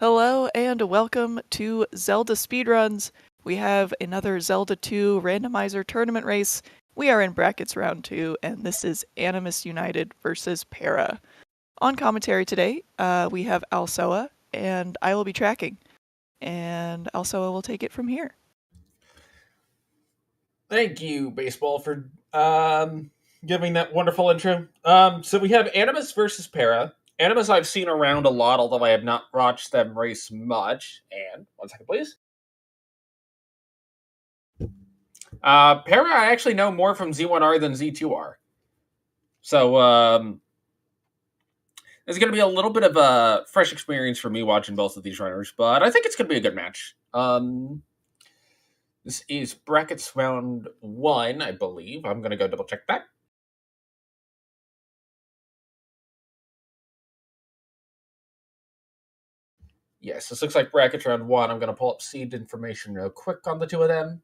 Hello and welcome to Zelda Speedruns. We have another Zelda 2 randomizer tournament race. We are in brackets round 2, and this is AnimusUnited versus Para. On commentary today, we have Alsoa, and I will be tracking. And Alsoa will take it from here. Thank you, Baseball, for giving that wonderful intro. So we have Animus versus Para. Animus I've seen around a lot, although I have not watched them race much. And, one second, please. Para I actually know more from Z1R than Z2R. So, it's going to be a little bit of a fresh experience for me watching both of these runners, but I think it's going to be a good match. This is brackets round 1, I believe. I'm going to go double check that. Yes, this looks like brackets round 1. I'm going to pull up seed information real quick on the two of them.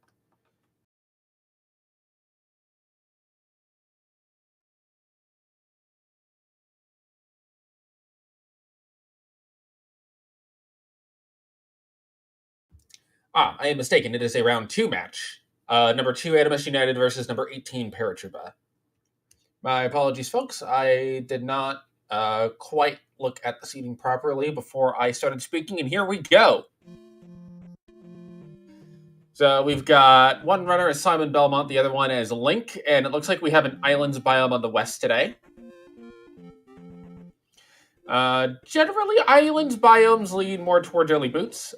I am mistaken. It is a round 2 match. Number 2, AnimusUnited versus number 18, Paratroopa. My apologies, folks. I did not quite look at the seating properly before I started speaking, and here we go. So we've got one runner as Simon Belmont, the other one as Link, and it looks like we have an islands biome on the west today. Generally, islands biomes lean more towards early boots.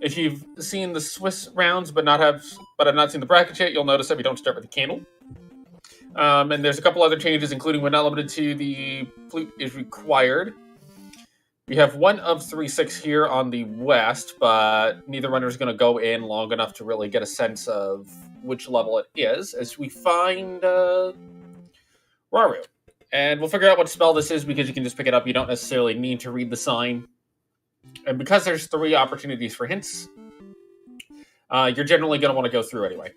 If you've seen the Swiss rounds but have not seen the bracket yet, you'll notice that we don't start with the candle. And there's a couple other changes, including when not limited to the flute is required. We have 1 of 3-6 here on the west, but neither runner is going to go in long enough to really get a sense of which level it is, as we find Raru. And we'll figure out what spell this is because you can just pick it up. You don't necessarily need to read the sign. And because there's 3 opportunities for hints, you're generally going to want to go through anyway.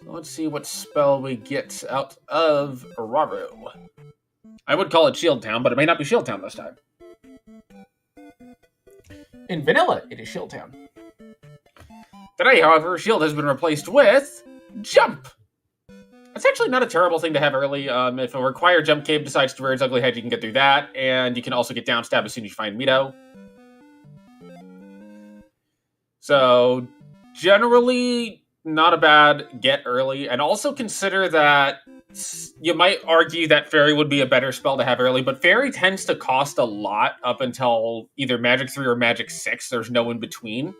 So let's see what spell we get out of Raru. I would call it Shield Town, but it may not be Shield Town this time. In vanilla, it is Shield Town. Today, however, Shield has been replaced with Jump. That's actually not a terrible thing to have early. If a required Jump Cave decides to rear its ugly head, you can get through that, and you can also get down stab as soon as you find Mito. So, generally, not a bad get early, and also consider that you might argue that Fairy would be a better spell to have early, but Fairy tends to cost a lot up until either Magic 3 or Magic 6. There's no in between.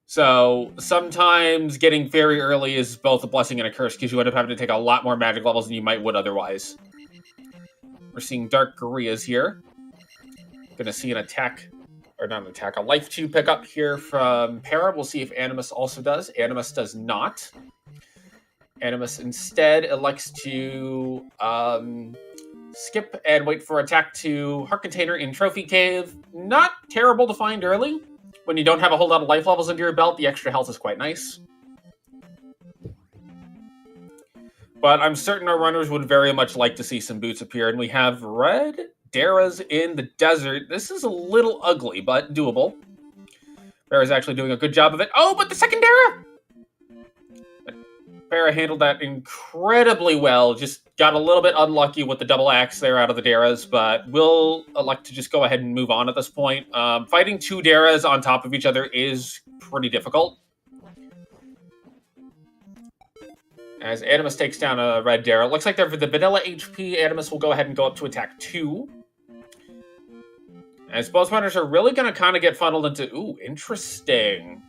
So sometimes getting Fairy early is both a blessing and a curse because you end up having to take a lot more magic levels than you would otherwise. We're seeing Dark Gorias here. Gonna see an attack, or not an attack, a life 2 pickup here from Para. We'll see if Animus also does. Animus does not. Animus instead elects to skip and wait for attack to Heart Container in Trophy Cave. Not terrible to find early. When you don't have a whole lot of life levels under your belt, the extra health is quite nice. But I'm certain our runners would very much like to see some boots appear, and we have red Dara's in the desert. This is a little ugly, but doable. Para's actually doing a good job of it. Oh, but the second Dara! Para handled that incredibly well. Just got a little bit unlucky with the double axe there out of the Daras, but we'll elect to just go ahead and move on at this point. Fighting 2 Daras on top of each other is pretty difficult. As Animus takes down a red Dara. Looks like they're for the vanilla HP. Animus will go ahead and go up to attack 2. As both runners are really going to kind of get funneled into... Ooh, interesting.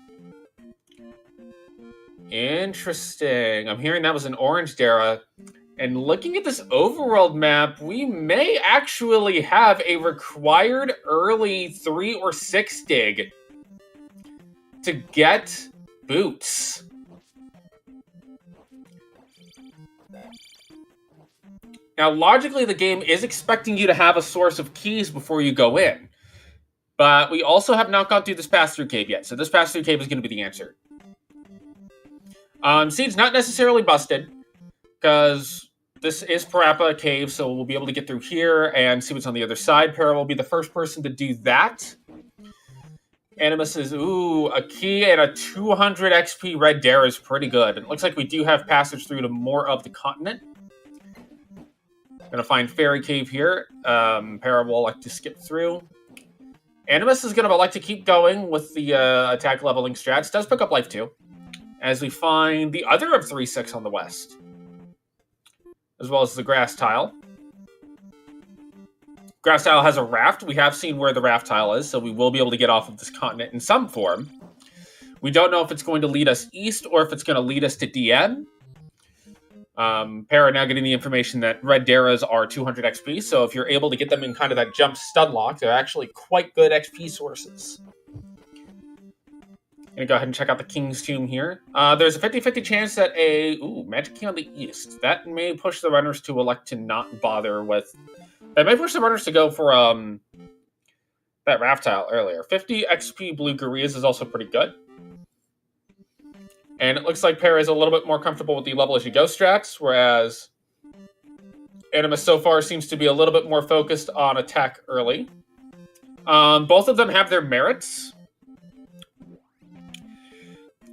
Interesting. I'm hearing that was an orange Dara. And looking at this overworld map, we may actually have a required early 3 or 6 dig to get boots. Now, logically, the game is expecting you to have a source of keys before you go in. But we also have not gone through this pass-through cave yet, so this pass-through cave is going to be the answer. Seed's not necessarily busted. because this is Paratroopa Cave, so we'll be able to get through here and see what's on the other side. Para will be the first person to do that. Animus is, a key and a 200 XP red dare is pretty good. It looks like we do have passage through to more of the continent. Gonna find Fairy Cave here. Para will like to skip through. Animus is gonna like to keep going with the attack leveling strats. Does pick up life too. As we find the other of 3-6 on the west. As well as the grass tile. Grass tile has a raft. We have seen where the raft tile is, so we will be able to get off of this continent in some form. We don't know if it's going to lead us east or if it's going to lead us to DM. Para now getting the information that red Daras are 200 XP, so if you're able to get them in kind of that jump stun lock, they're actually quite good XP sources. Gonna go ahead and check out the King's Tomb here. There's a 50-50 chance that Magic Key on the east. That may push the runners to elect to not bother with... That may push the runners to go for that raft tile earlier. 50 XP Blue Gurias is also pretty good. And it looks like Para is a little bit more comfortable with the level as you go strats, whereas Animus so far seems to be a little bit more focused on attack early. Both of them have their merits.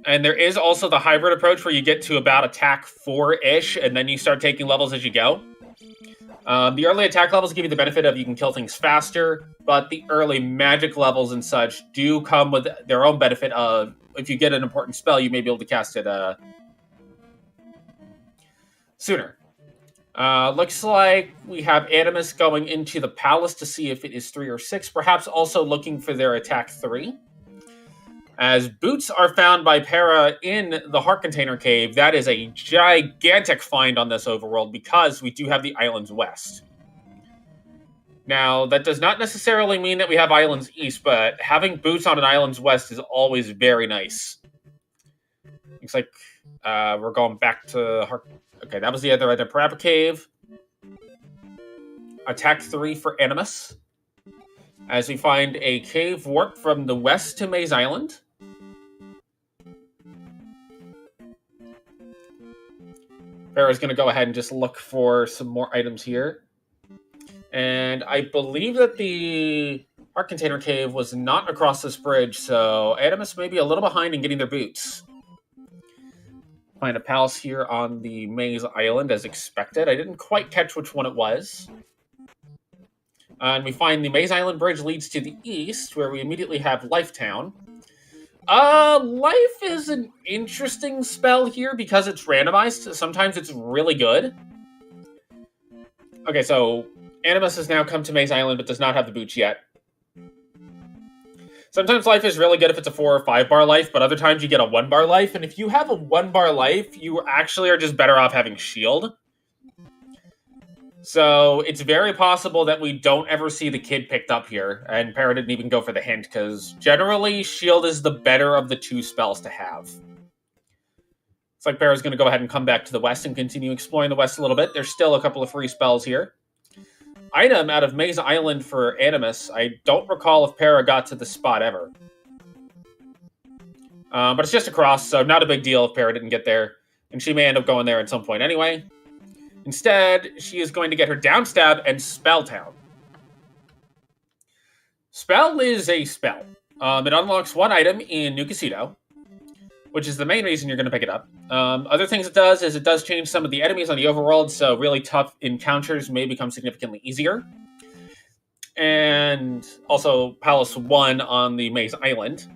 And there is also the hybrid approach where you get to about attack 4-ish, and then you start taking levels as you go. The early attack levels give you the benefit of you can kill things faster, but the early magic levels and such do come with their own benefit of, if you get an important spell, you may be able to cast it sooner. Looks like we have Animus going into the palace to see if it is 3 or 6, perhaps also looking for their attack 3. As boots are found by Para in the Heart Container Cave, that is a gigantic find on this overworld because we do have the islands west. Now, that does not necessarily mean that we have islands east, but having boots on an island's west is always very nice. Looks like we're going back to Heart... Okay, that was the other end of Paratroopa Cave. Attack 3 for Animus. As we find a cave warp from the west to Maze Island. Pharaoh's going to go ahead and just look for some more items here. And I believe that the Heart Container Cave was not across this bridge, so Animus may be a little behind in getting their boots. Find a palace here on the Maze Island as expected. I didn't quite catch which one it was. And we find the Maze Island Bridge leads to the east, where we immediately have Lifetown. Life is an interesting spell here because it's randomized. Sometimes it's really good. Okay, so Animus has now come to Maze Island, but does not have the boots yet. Sometimes life is really good if it's a 4 or 5 bar life, but other times you get a 1 bar life. And if you have a 1 bar life, you actually are just better off having shield. So it's very possible that we don't ever see the kid picked up here, and Para didn't even go for the hint, because generally, shield is the better of the 2 spells to have. It's like Para's going to go ahead and come back to the west and continue exploring the west a little bit. There's still a couple of free spells here. Item out of Maze Island for Animus. I don't recall if Para got to the spot ever. But it's just across, so not a big deal if Para didn't get there, and she may end up going there at some point anyway. Instead, she is going to get her Downstab and Spell Town. Spell is a spell. It unlocks 1 item in New Casino, which is the main reason you're going to pick it up. Other things it does is it does change some of the enemies on the overworld, so really tough encounters may become significantly easier. And also Palace 1 on the Maze Island.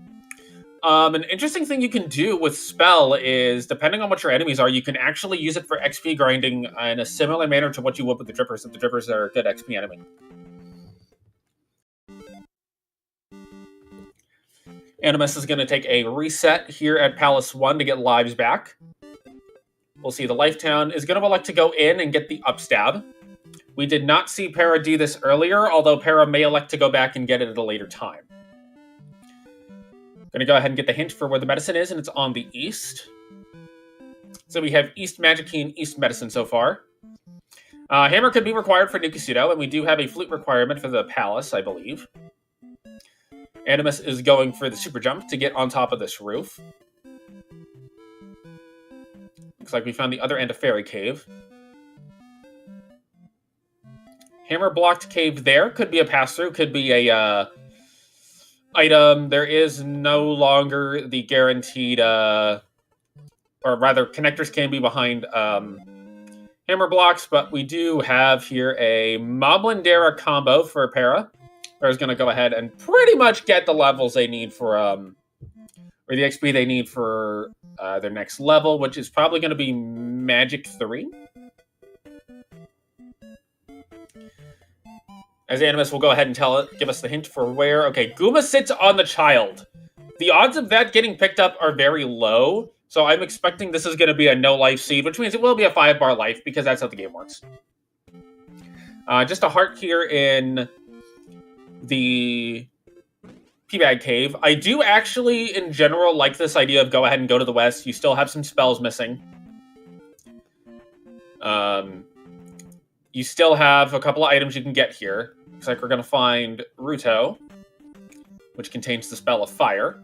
An interesting thing you can do with Spell is, depending on what your enemies are, you can actually use it for XP grinding in a similar manner to what you would with the Drippers, if the Drippers are a good XP enemy. Animus is going to take a reset here at Palace 1 to get lives back. We'll see the Lifetown is going to elect to go in and get the upstab. We did not see Para do this earlier, although Para may elect to go back and get it at a later time. Going to go ahead and get the hint for where the medicine is, and it's on the east. So we have East Magic Key and East Medicine so far. Hammer could be required for New Casino, and we do have a flute requirement for the palace, I believe. Animus is going for the super jump to get on top of this roof. Looks like we found the other end of Fairy Cave. Hammer blocked cave there. Could be a pass-through. Could be a item. There is no longer the guaranteed... or rather, connectors can be behind hammer blocks, but we do have here a Moblindera combo for Para. Para's going to go ahead and pretty much get the levels they need for... or the XP they need for their next level, which is probably going to be Magic 3. As Animus will go ahead and give us the hint for where... Okay, Guma sits on the child. The odds of that getting picked up are very low, so I'm expecting this is going to be a no-life seed, which means it will be a 5-bar life, because that's how the game works. Just a heart here in the Peabag Cave. I do actually, in general, like this idea of go ahead and go to the west. You still have some spells missing. You still have a couple of items you can get here. Looks like we're going to find Ruto, which contains the spell of fire.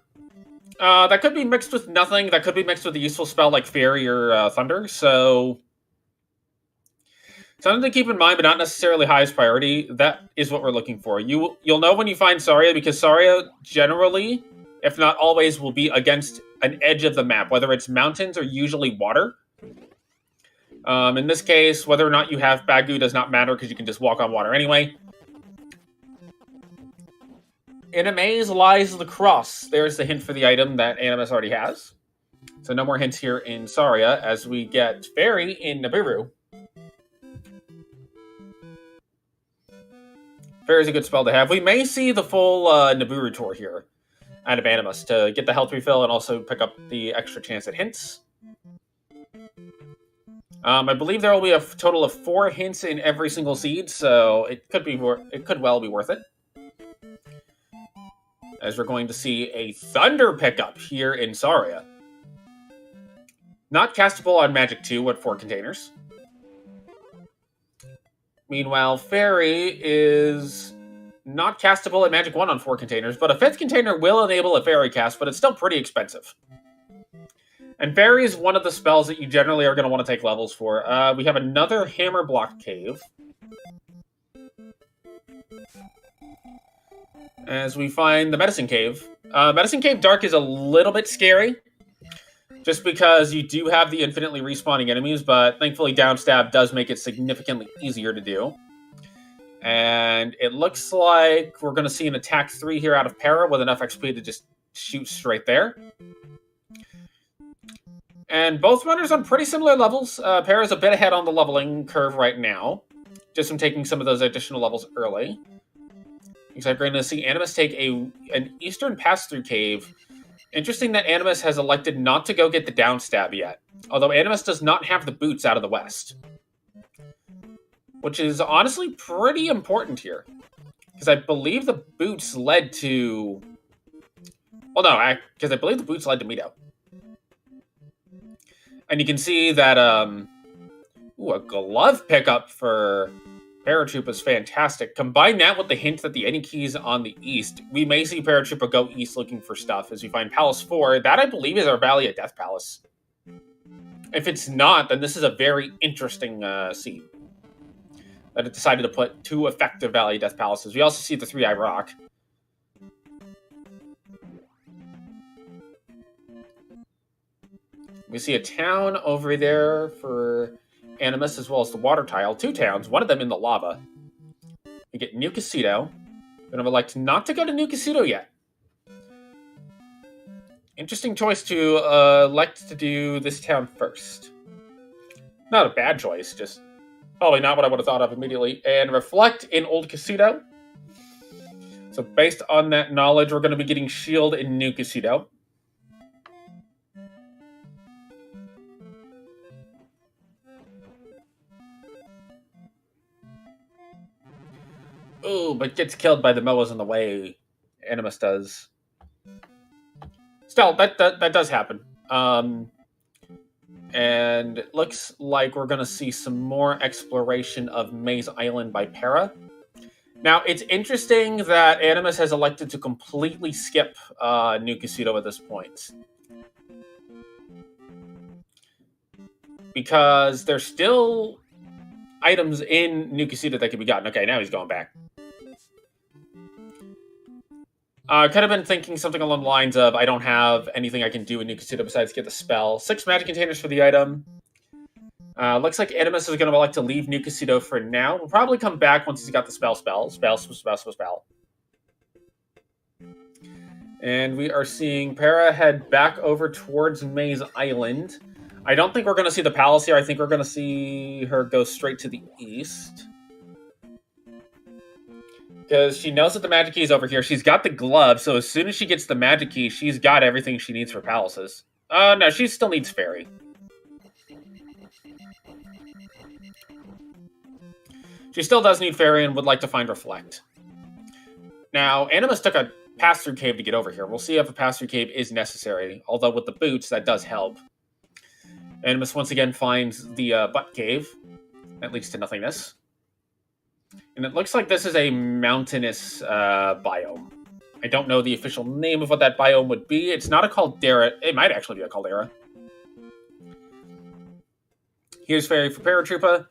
That could be mixed with nothing. That could be mixed with a useful spell like Fairy or Thunder. So, something to keep in mind, but not necessarily highest priority. That is what we're looking for. You'll know when you find Saria, because Saria generally, if not always, will be against an edge of the map, whether it's mountains or usually water. In this case, whether or not you have Bagu does not matter, because you can just walk on water anyway. In a maze lies the cross. There's the hint for the item that Animus already has. So no more hints here in Saria, as we get Fairy in Nibiru. Fairy is a good spell to have. We may see the full Nibiru tour here out of Animus to get the health refill and also pick up the extra chance at hints. I believe there will be a total of 4 hints in every single seed, so it could well be worth it. As we're going to see a Thunder pickup here in Saria. Not castable on Magic 2 with 4 containers. Meanwhile, Fairy is not castable at Magic 1 on 4 containers, but a 5th container will enable a Fairy cast, but it's still pretty expensive. And Fairy is one of the spells that you generally are going to want to take levels for. We have another Hammer Block Cave. As we find the Medicine Cave. Medicine Cave Dark is a little bit scary, just because you do have the infinitely respawning enemies, but thankfully Downstab does make it significantly easier to do. And it looks like we're going to see an attack 3 here out of Para with enough XP to just shoot straight there. And both runners on pretty similar levels. Para's a bit ahead on the leveling curve right now, just from taking some of those additional levels early. Looks like we're going to see Animus take an Eastern Pass-Through Cave. Interesting that Animus has elected not to go get the Downstab yet, although Animus does not have the boots out of the west. Which is honestly pretty important here, because I believe the boots led to... Well, no, because I believe the boots led to Mito. And you can see that, a glove pickup for Paratroopa is fantastic. Combine that with the hint that the any keys on the east, we may see Paratroopa go east looking for stuff as we find Palace 4. That, I believe, is our Valley of Death Palace. If it's not, then this is a very interesting scene. That it decided to put 2 effective Valley of Death Palaces. We also see the 3-Eye Rock. We see a town over there for Animus, as well as the water tile. 2 towns, one of them in the lava. We get New Casino. And I would like not to go to New Casino yet. Interesting choice to elect to do this town first. Not a bad choice, just probably not what I would have thought of immediately. And Reflect in Old Casino. So based on that knowledge, we're going to be getting Shield in New Casino. Ooh, but gets killed by the Moas in the way. Animus does. Still, that does happen. And it looks like we're going to see some more exploration of Maze Island by Para. Now, it's interesting that Animus has elected to completely skip New Casino at this point. Because there's still items in New Casita that can be gotten. Okay, now he's going back. Could have been thinking something along the lines of, I don't have anything I can do in New Casita besides get the spell. 6 magic containers for the item. Looks like Animus is going to elect to leave New Casita for now. We'll probably come back once he's got the spell. And we are seeing Para head back over towards Maze Island. I don't think we're going to see the palace here. I think we're going to see her go straight to the east. Because she knows that the magic key is over here. She's got the glove, so as soon as she gets the magic key, she's got everything she needs for palaces. No, she still needs fairy. She still does need fairy and would like to find Reflect. Now, Animus took a pass-through cave to get over here. We'll see if a pass-through cave is necessary, although with the boots, that does help. Animus once again finds the butt cave, that leads to nothingness. And it looks like this is a mountainous biome. I don't know the official name of what that biome would be. It's not a caldera. It might actually be a caldera. Here's fairy for Paratroopa.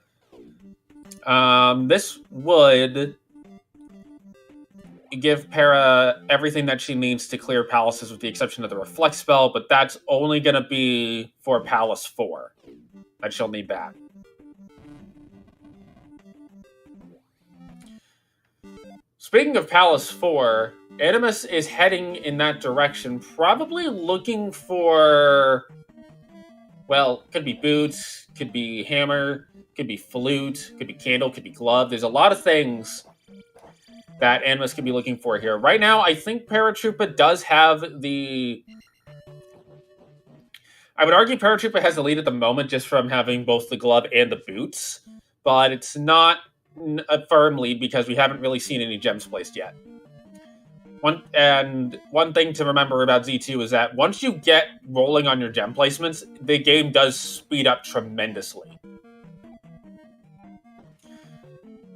This would give Para everything that she needs to clear palaces with the exception of the Reflect spell, but that's only going to be for Palace 4 that she'll need back. Speaking of Palace 4, Animus is heading in that direction, probably looking for, well, could be boots, could be hammer, could be flute, could be candle, could be glove. There's a lot of things that Animus could be looking for here. Right now, I think Paratroopa does have the... I would argue Paratroopa has the lead at the moment just from having both the glove and the boots, but it's not a firm lead because we haven't really seen any gems placed yet. One thing to remember about Z2 is that once you get rolling on your gem placements, the game does speed up tremendously.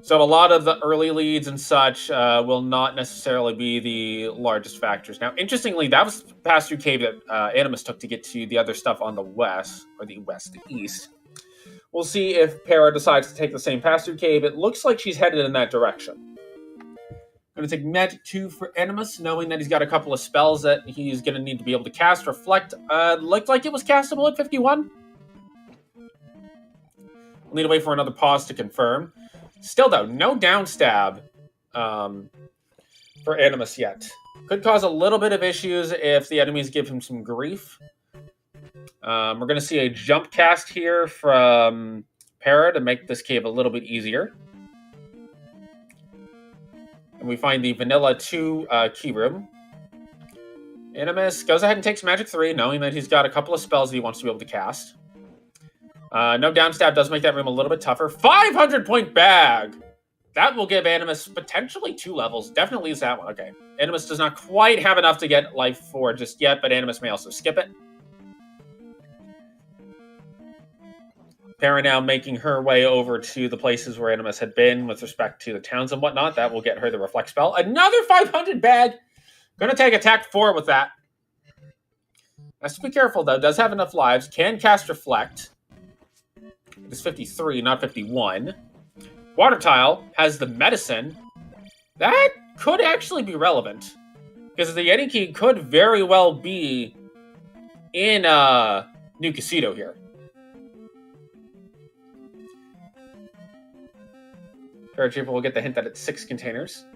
So a lot of the early leads and such will not necessarily be the largest factors. Now, interestingly, that was the pass-through cave that Animus took to get to the other stuff on the the east. We'll see if Para decides to take the same pass-through cave. It looks like she's headed in that direction. I'm going to take Magic 2 for Animus, knowing that he's got a couple of spells that he's going to need to be able to cast. Reflect looked like it was castable at 51. We'll need to wait for another pause to confirm. Still, though, no downstab for Animus yet. Could cause a little bit of issues if the enemies give him some grief. We're going to see a jump cast here from Para to make this cave a little bit easier. And we find the Vanilla 2 key room. Animus goes ahead and takes Magic 3, knowing that he's got a couple of spells that he wants to be able to cast. No downstab does make that room a little bit tougher. 500-point bag! That will give Animus potentially 2 levels. Definitely is that one. Okay. Animus does not quite have enough to get Life 4 just yet, but Animus may also skip it. Para now making her way over to the places where Animus had been with respect to the towns and whatnot. That will get her the Reflect spell. Another 500 bag! Gonna take attack 4 with that. Has to be careful, though. Does have enough lives. Can cast Reflect. It's 53, not 51. Water Tile has the medicine. That could actually be relevant. Because the Yeti Key could very well be in New Casito here. Paratroopa will get the hint that it's 6 containers.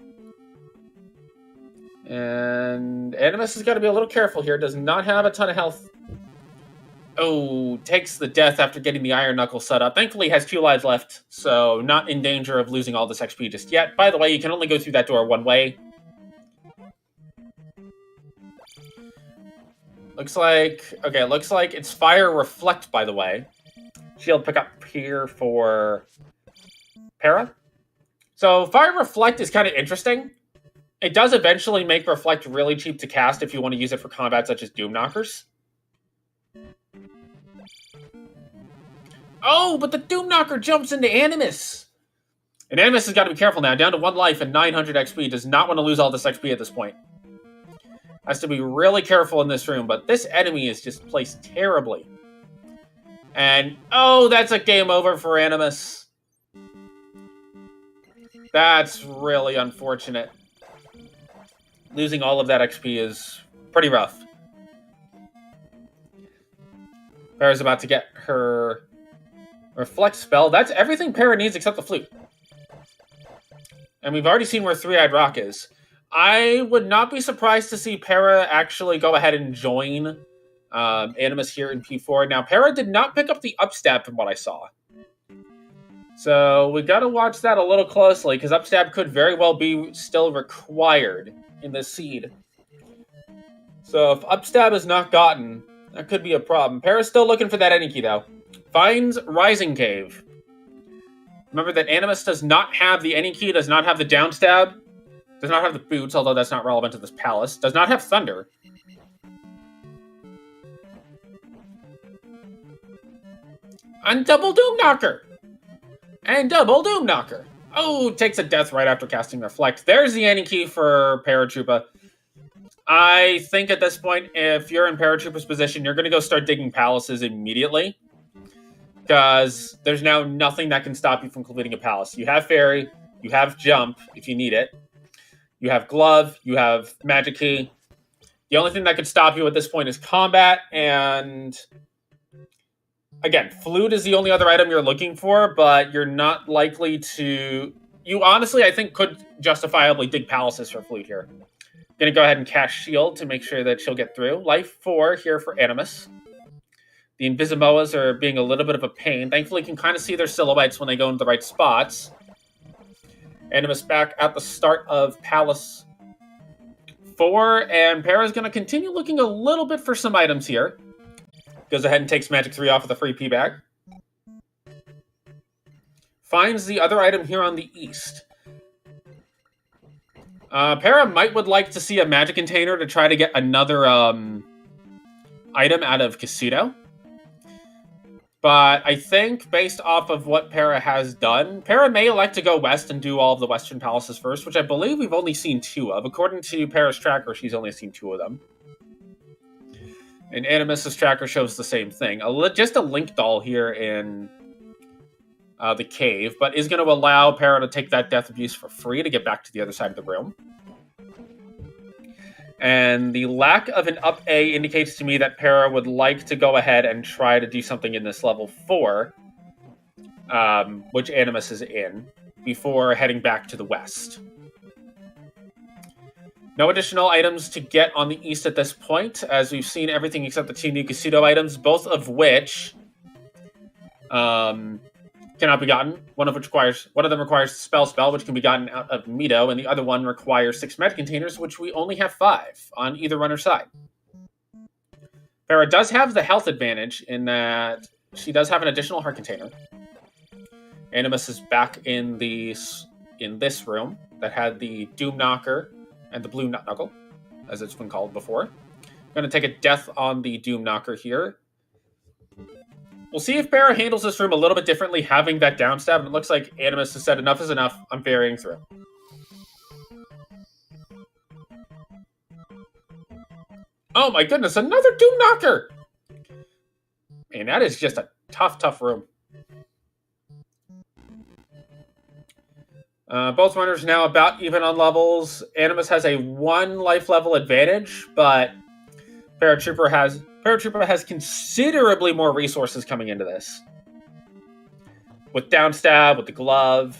And Animus has got to be a little careful here. Does not have a ton of health. Oh, takes the death after getting the Iron Knuckle set up. Thankfully, has 2 lives left, so not in danger of losing all this XP just yet. By the way, you can only go through that door one way. Looks like it's Fire Reflect, by the way. Shield pick up here for Para. So Fire Reflect is kind of interesting. It does eventually make Reflect really cheap to cast if you want to use it for combat such as Doom Knockers. Oh, but the Doom Knocker jumps into Animus. And Animus has got to be careful now. Down to 1 life and 900 XP. Does not want to lose all this XP at this point. Has to be really careful in this room. But this enemy is just placed terribly. And, oh, that's a game over for Animus. That's really unfortunate. Losing all of that XP is pretty rough. Para's about to get her Reflect spell. That's everything Para needs except the flute. And we've already seen where Three-Eyed Rock is. I would not be surprised to see Para actually go ahead and join Animus here in P4. Now, Para did not pick up the upstab from what I saw. So we got to watch that a little closely, because upstab could very well be still required in this seed. So if upstab is not gotten, that could be a problem. Para's still looking for that any key, though. Finds Rising Cave. Remember that Animus does not have the any key, does not have the downstab, does not have the boots, although that's not relevant to this palace, does not have thunder. And double Doom Knocker! And double Doom Knocker! Oh, takes a death right after casting Reflect. There's the any key for Paratroopa. I think at this point, if you're in Paratroopa's position, you're going to go start digging palaces immediately. Because there's now nothing that can stop you from completing a palace. You have Fairy, you have Jump, if you need it. You have Glove, you have Magic Key. The only thing that could stop you at this point is Combat, and... Again, Flute is the only other item you're looking for, but you're not likely to... You honestly, I think, could justifiably dig palaces for Flute here. Gonna go ahead and cast Shield to make sure that she'll get through. Life 4 here for Animus. The Invisiboas are being a little bit of a pain. Thankfully, you can kind of see their silhouettes when they go into the right spots. Animus back at the start of Palace 4, and Para's going to continue looking a little bit for some items here. Goes ahead and takes Magic 3 off of the free P bag. Finds the other item here on the east. Para would like to see a Magic Container to try to get another item out of Kasuto. But I think, based off of what Para has done, Para may elect to go west and do all of the western palaces first, which I believe we've only seen 2 of. According to Para's tracker, she's only seen 2 of them. And Animus's tracker shows the same thing. Just a Link doll here in the cave, but is going to allow Para to take that Death Abuse for free to get back to the other side of the room. And the lack of an up A indicates to me that Para would like to go ahead and try to do something in this level 4, which Animus is in, before heading back to the west. No additional items to get on the east at this point, as we've seen everything except the 2 new Kasuto items, both of which cannot be gotten. One of them requires spell, which can be gotten out of Mito, and the other one requires 6 Magic Containers, which we only have 5 on either runner's side. Para does have the health advantage in that she does have an additional Heart Container. Animus is back in this room that had the Doom Knocker and the Blue Nut Knuckle, as it's been called before. Going to take a death on the Doom Knocker here. We'll see if Para handles this room a little bit differently, having that downstab. And it looks like Animus has said enough is enough. I'm ferrying through. Oh my goodness, another Doom Knocker! Man, that is just a tough room. Both runners now about even on levels. Animus has a 1 life level advantage, but Paratroopa has considerably more resources coming into this. With downstab, with the glove.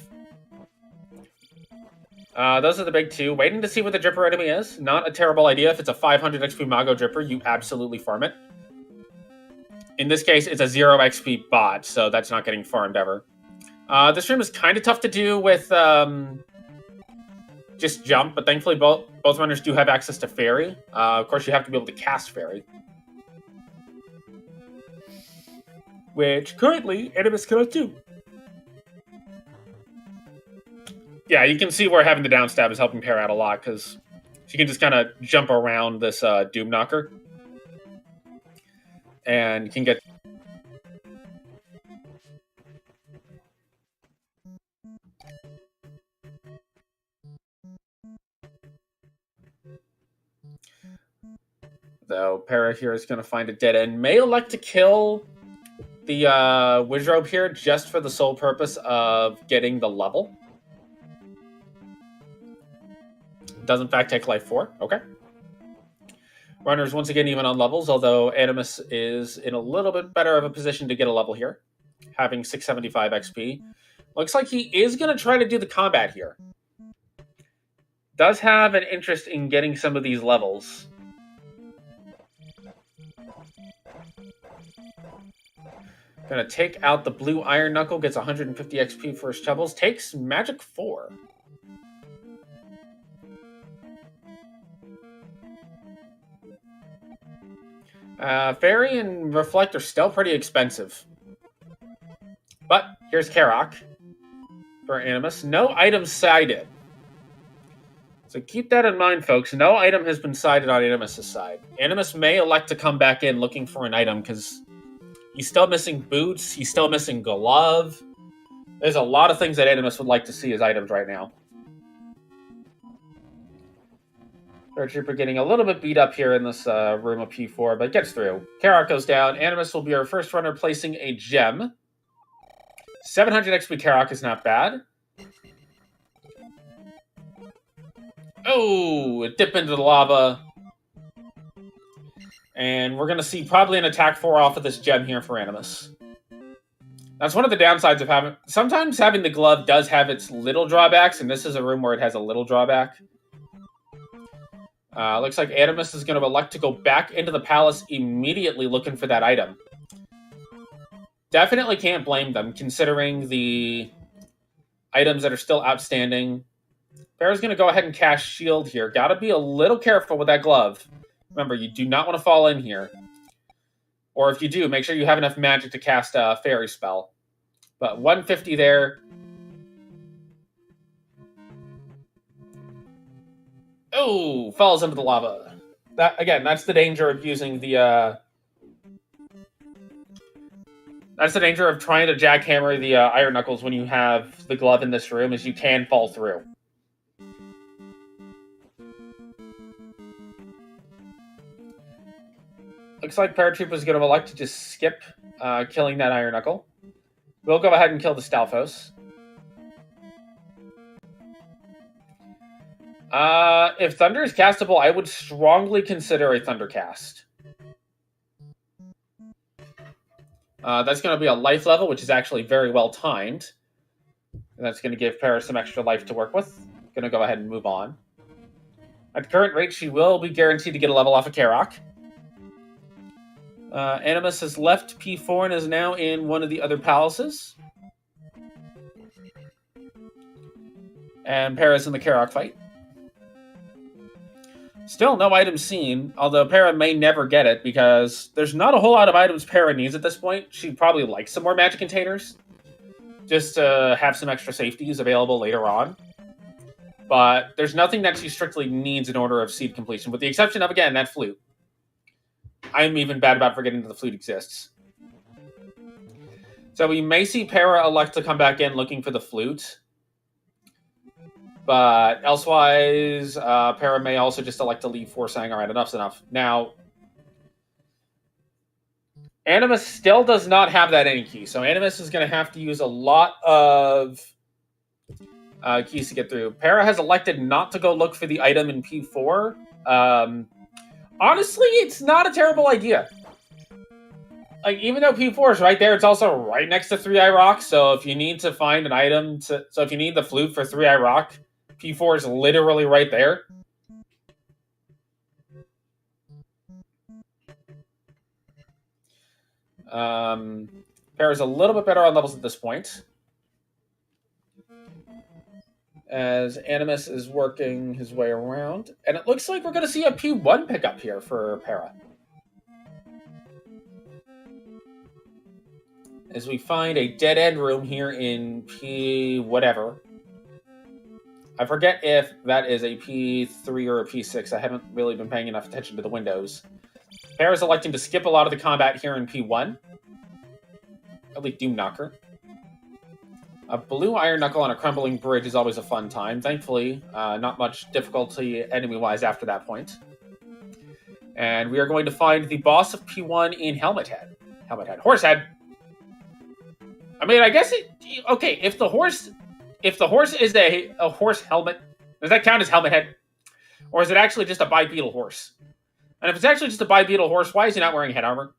Those are the big 2. Waiting to see what the Dripper enemy is. Not a terrible idea. If it's a 500 XP Mago Dripper, you absolutely farm it. In this case, it's a 0 XP bot, so that's not getting farmed ever. This room is kind of tough to do with just jump, but thankfully both runners do have access to Fairy. Of course, you have to be able to cast Fairy. Which, currently, Animus cannot do. Yeah, you can see where having the downstab is helping Para out a lot, because she can just kind of jump around this Doom Knocker. And can get... Though Para here is going to find a dead end. May elect to kill the Wizrobe here just for the sole purpose of getting the level. Does in fact take life 4. Okay. Runners once again even on levels, although Animus is in a little bit better of a position to get a level here, having 675 XP. Looks like he is going to try to do the combat here. Does have an interest in getting some of these levels. Gonna take out the blue Iron Knuckle, gets 150 XP for his shovels, takes Magic 4. Fairy and Reflect are still pretty expensive. But here's Karok for Animus. No items sided. So keep that in mind, folks. No item has been sided on Animus' side. Animus may elect to come back in looking for an item because he's still missing boots. He's still missing glove. There's a lot of things that Animus would like to see as items right now. Paratroopa getting a little bit beat up here in this room of P4, but gets through. Karok goes down. Animus will be our first runner placing a gem. 700 XP Karok is not bad. Oh, it dipped into the lava. And we're going to see probably an attack 4 off of this gem here for Animus. That's one of the downsides of having... Sometimes having the glove does have its little drawbacks, and this is a room where it has a little drawback. Looks like Animus is going to elect to go back into the palace immediately looking for that item. Definitely can't blame them, considering the items that are still outstanding. Bear's going to go ahead and cast Shield here. Got to be a little careful with that glove. Remember, you do not want to fall in here. Or if you do, make sure you have enough magic to cast a fairy spell. But 150 there. Oh, falls into the lava. That again, that's the danger of using the... That's the danger of trying to jackhammer the Iron Knuckles when you have the glove in this room, is you can fall through. Looks like Paratroopa is going to elect to just skip killing that Iron Knuckle. We'll go ahead and kill the Stalfos. If Thunder is castable, I would strongly consider a Thunder cast. That's going to be a life level, which is actually very well timed. And that's going to give Paris some extra life to work with. Going to go ahead and move on. At the current rate, she will be guaranteed to get a level off of Karok. Animus has left P4 and is now in one of the other palaces. And Para's in the Karok fight. Still no items seen, although Para may never get it because there's not a whole lot of items Para needs at this point. She'd probably like some more magic containers, just to have some extra safeties available later on. But there's nothing that she strictly needs in order of seed completion, with the exception of, again, that flute. I'm even bad about forgetting that the flute exists. So we may see Para elect to come back in looking for the flute. But elsewise, Para may also just elect to leave for saying, alright, enough's enough. Now, Animus still does not have that any key, so Animus is going to have to use a lot of keys to get through. Para has elected not to go look for the item in P4. Honestly, it's not a terrible idea. Like, even though P4 is right there, it's also right next to 3-Eye Rock, so if you need to find an item so if you need the flute for 3-Eye Rock, P4 is literally right there. Para's a little bit better on levels at this point, as Animus is working his way around. And it looks like we're going to see a P1 pickup here for Para, as we find a dead-end room here in P whatever. I forget if that is a P3 or a P6. I haven't really been paying enough attention to the windows. Para's electing to skip a lot of the combat here in P1. At least Doom Knocker. A blue Iron Knuckle on a crumbling bridge is always a fun time. Thankfully, not much difficulty enemy-wise after that point. And we are going to find the boss of P1 in Helmet Head. Horsehead! I mean, I guess it... Okay, if the horse is a horse helmet, does that count as Helmet Head? Or is it actually just a bipedal horse? And if it's actually just a bipedal horse, why is he not wearing head armor?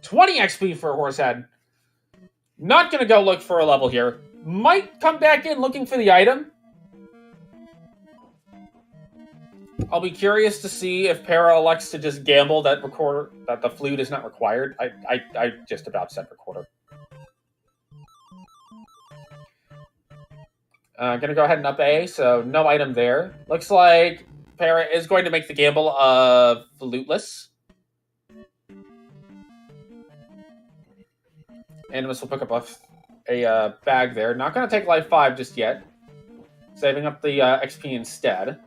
20 XP for a horse head. Not going to go look for a level here. Might come back in looking for the item. I'll be curious to see if Para elects to just gamble that the flute is not required. I just about said recorder. Gonna go ahead and up A, so no item there. Looks like Para is going to make the gamble of fluteless. Animus will pick up a bag there. Not gonna take life 5 just yet. Saving up the XP instead.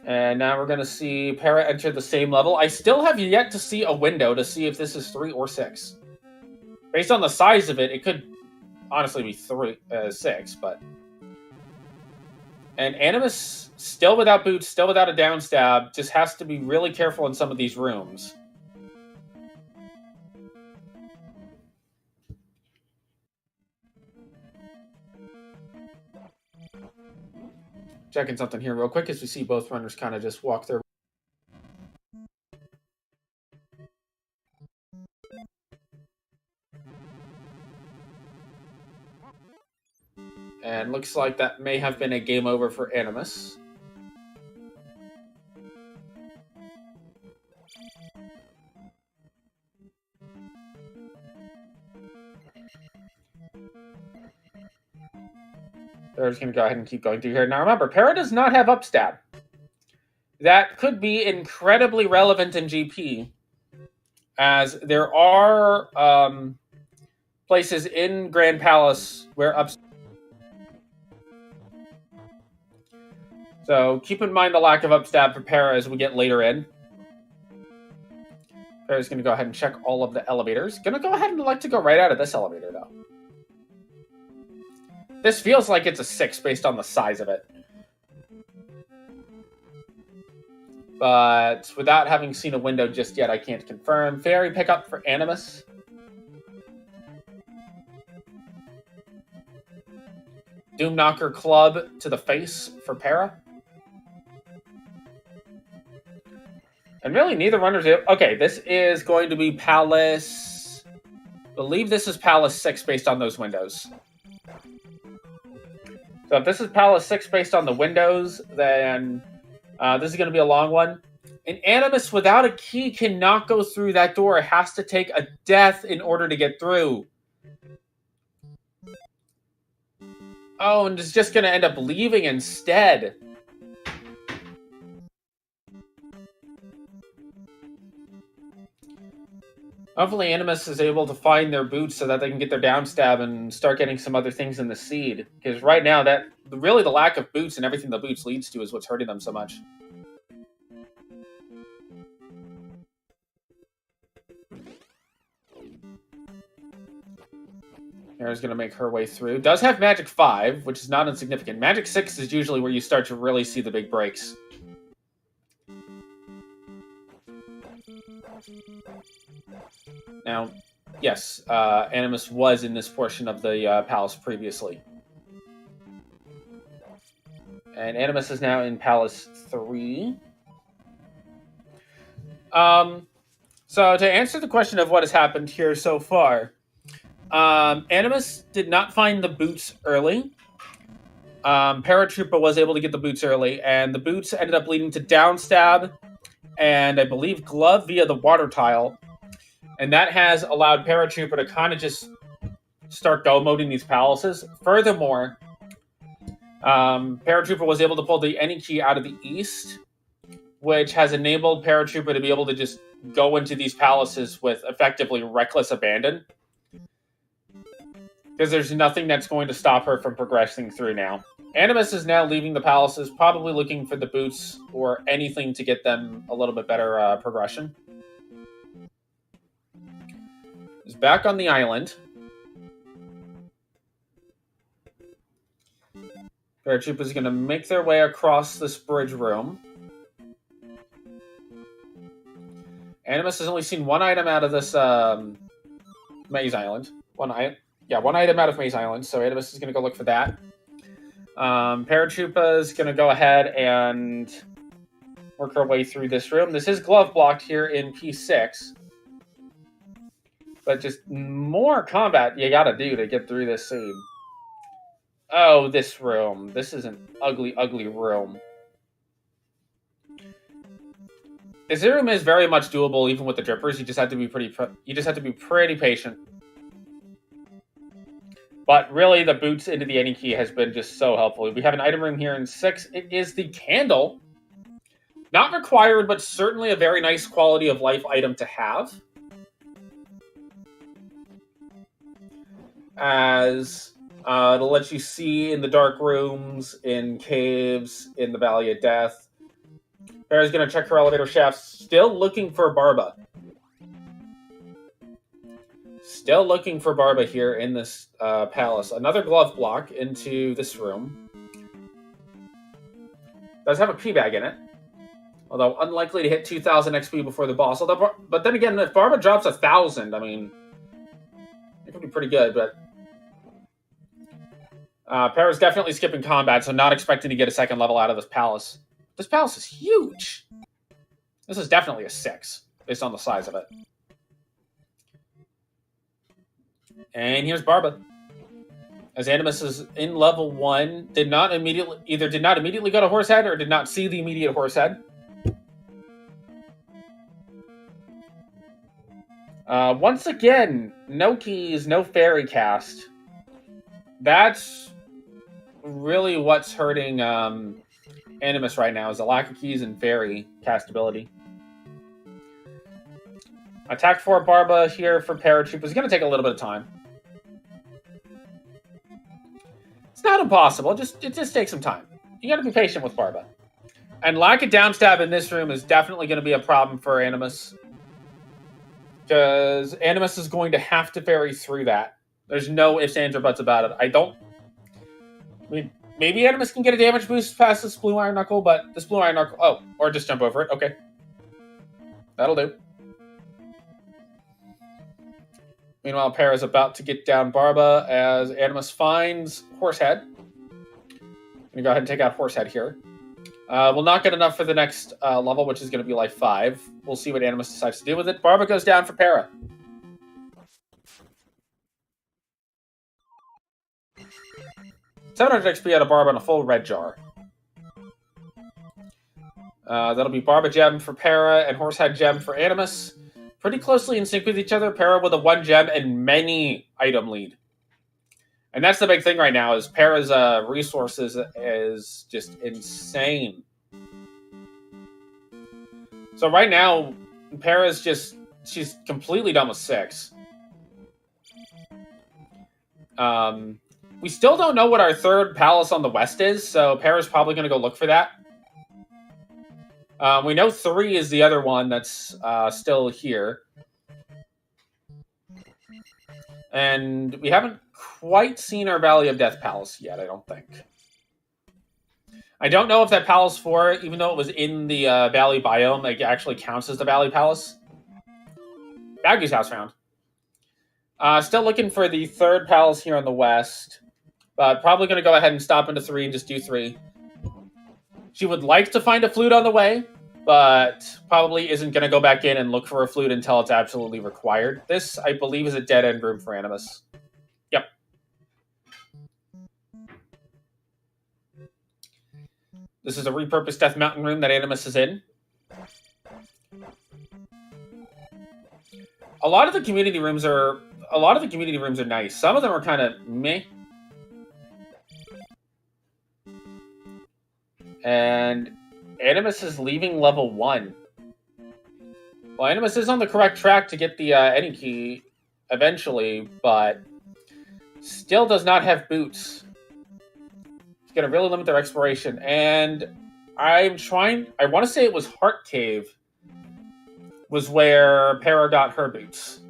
And now we're going to see Para enter the same level. I still have yet to see a window to see if this is 3 or 6. Based on the size of it, it could honestly be 6, but... And Animus, still without boots, still without a down stab, just has to be really careful in some of these rooms. Checking something here real quick as we see both runners kind of just walk their... And looks like that may have been a game over for Animus. They're just going to go ahead and keep going through here. Now remember, Para does not have upstab. That could be incredibly relevant in GP, as there are places in Grand Palace where upstab... So keep in mind the lack of upstab for Para as we get later in. Para's going to go ahead and check all of the elevators. Going to go ahead and elect to go right out of this elevator, though. This feels like it's a 6 based on the size of it. But without having seen a window just yet, I can't confirm. Fairy pickup for Animus. Doomknocker club to the face for Para. And really, neither runner's... Okay, this is going to be Palace... I believe this is Palace 6 based on those windows. So if this is Palace 6 based on the windows, then this is going to be a long one. An Animus without a key cannot go through that door. It has to take a death in order to get through. Oh, and it's just going to end up leaving instead. Hopefully Animus is able to find their boots so that they can get their downstab and start getting some other things in the seed. Because right now, that really the lack of boots and everything the boots leads to is what's hurting them so much. Mara's going to make her way through. Does have Magic 5, which is not insignificant. Magic 6 is usually where you start to really see the big breaks. Now, yes, Animus was in this portion of the palace previously. And Animus is now in Palace 3. So to answer the question of what has happened here so far, Animus did not find the boots early. Paratroopa was able to get the boots early, and the boots ended up leading to downstab, and I believe glove via the water tile. And that has allowed Paratroopa to kind of just start go-moding these palaces. Furthermore, Paratroopa was able to pull the any key out of the east, which has enabled Paratroopa to be able to just go into these palaces with effectively reckless abandon. Because there's nothing that's going to stop her from progressing through now. Animus is now leaving the palaces, probably looking for the boots or anything to get them a little bit better progression. He's back on the island. Paratroopa is going to make their way across this bridge room. Animus has only seen one item out of this maze island. One item. Yeah, 1 item out of Maze Island, so Animus is going to go look for that. Paratroopa is going to go ahead and work her way through this room. This is glove blocked here in P6. But just more combat you gotta do to get through this scene. Oh, this room. This is an ugly, ugly room. This room is very much doable, even with the drippers. You just have to be pretty patient. But really, the boots into the any key has been just so helpful. We have an item room here in 6. It is the candle. Not required, but certainly a very nice quality of life item to have. As it'll let you see in the dark rooms, in caves, in the Valley of Death. Farrah's going to check her elevator shaft, still looking for Barba. Still looking for Barba here in this palace. Another glove block into this room. Does have a P bag in it. Although unlikely to hit 2,000 XP before the boss. But then again, if Barba drops 1,000, I mean, it could be pretty good, but Para's definitely skipping combat, so not expecting to get a second level out of this palace. This palace is huge. This is definitely a 6, based on the size of it. And here's Barba. As Animus is in level 1, did not immediately go to Horsehead, or did not see the immediate Horsehead. Once again, no keys, no fairy cast. That's really what's hurting Animus right now, is the lack of keys and fairy castability. Attack 4 Barba here for Paratroopa is going to take a little bit of time. It's not impossible, it just takes some time. You got to be patient with Barba. And lack of downstab in this room is definitely going to be a problem for Animus. Because Animus is going to have to ferry through that. There's no ifs, ands, or buts about it. I mean, maybe Animus can get a damage boost past this Blue Iron Knuckle, but this Blue Iron Knuckle... Oh, or just jump over it. Okay. That'll do. Meanwhile, Para's about to get down Barba as Animus finds Horsehead. I'm going to go ahead and take out Horsehead here. We'll not get enough for the next level, which is going to be life 5. We'll see what Animus decides to do with it. Barba goes down for Para. $700 XP out of Barba on a full red jar. That'll be Barba gem for Para and Horsehead gem for Animus. Pretty closely in sync with each other. Para with a 1 gem and many item lead. And that's the big thing right now, is Para's resources is just insane. So right now, Para's she's completely done with 6. We still don't know what our third palace on the west is, so Para's probably going to go look for that. We know 3 is the other one that's still here. And we haven't quite seen our Valley of Death Palace yet, I don't think. I don't know if that Palace 4, even though it was in the Valley biome, it actually counts as the Valley Palace. Bagui's house found. Still looking for the third palace here on the west. But probably going to go ahead and stop into 3 and just do 3. She would like to find a flute on the way, but probably isn't going to go back in and look for a flute until it's absolutely required. This, I believe, is a dead-end room for Animus. Yep. This is a repurposed Death Mountain room that Animus is in. A lot of the community rooms are nice. Some of them are kind of meh. And Animus is leaving level 1. Well, Animus is on the correct track to get the any key eventually, but still does not have boots. It's going to really limit their exploration. And I want to say it was Heart Cave was where Para got her boots.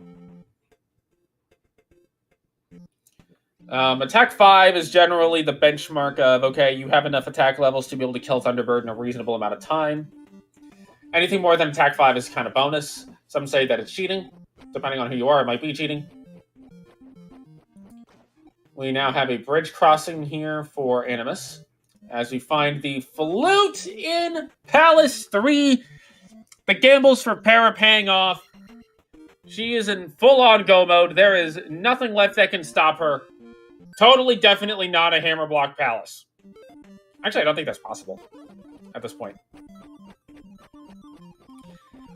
Attack 5 is generally the benchmark of, okay, you have enough attack levels to be able to kill Thunderbird in a reasonable amount of time. Anything more than attack 5 is kind of bonus. Some say that it's cheating. Depending on who you are, it might be cheating. We now have a bridge crossing here for Animus. As we find the flute in Palace 3. The gambles for Para paying off. She is in full-on go mode. There is nothing left that can stop her. Totally, definitely not a hammer block Palace. Actually, I don't think that's possible at this point.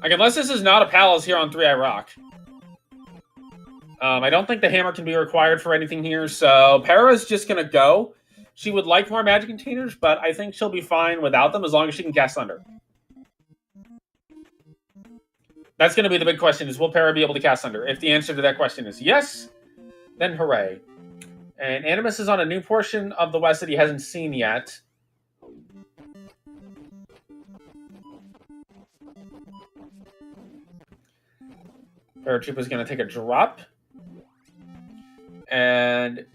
Like, unless this is not a Palace here on 3i Rock. I don't think the hammer can be required for anything here, so Para's just going to go. She would like more magic containers, but I think she'll be fine without them as long as she can cast Thunder. That's going to be the big question, is will Para be able to cast Thunder? If the answer to that question is yes, then hooray. And Animus is on a new portion of the West that he hasn't seen yet. Paratroopa is going to take a drop. And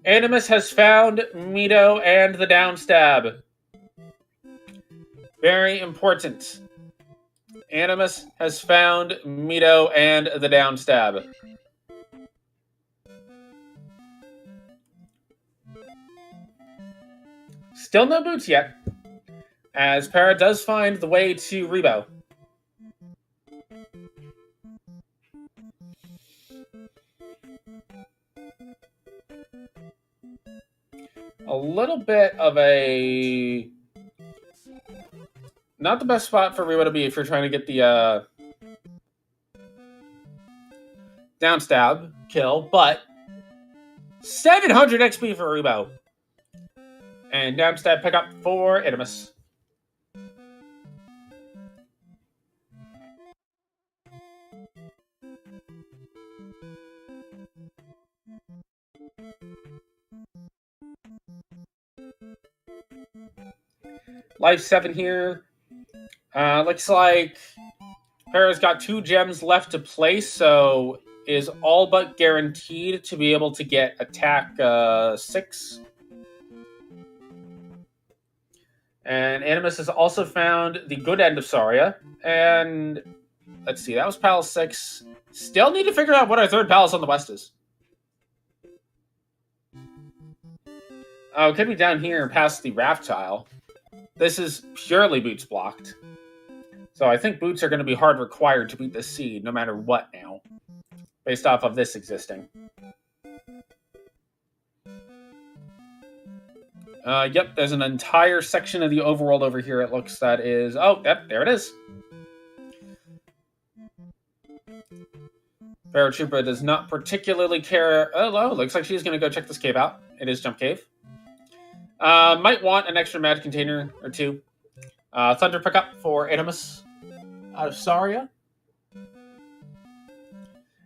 Animus has found Mito and the downstab. Very important. Animus has found Mito and the downstab. Still no boots yet, as Para does find the way to Rebo. A little bit of a... not the best spot for Rebo to be if you're trying to get the downstab kill, but 700 XP for Rebo. And downstab pickup for Animus. Life 7 here. Looks like Para's got 2 gems left to place, so is all but guaranteed to be able to get attack 6. And Animus has also found the good end of Saria. And let's see, that was Palace 6. Still need to figure out what our third palace on the west is. Oh, it could be down here past the raft tile. This is purely boots blocked. So I think boots are going to be hard required to beat this seed, no matter what now. Based off of this existing. Yep, there's an entire section of the overworld over here, it looks, that is... oh, yep, there it is. Paratroopa does not particularly care... oh, looks like she's going to go check this cave out. It is Jump Cave. Might want an extra magic container or 2. Thunder pickup for Animus out of Saria.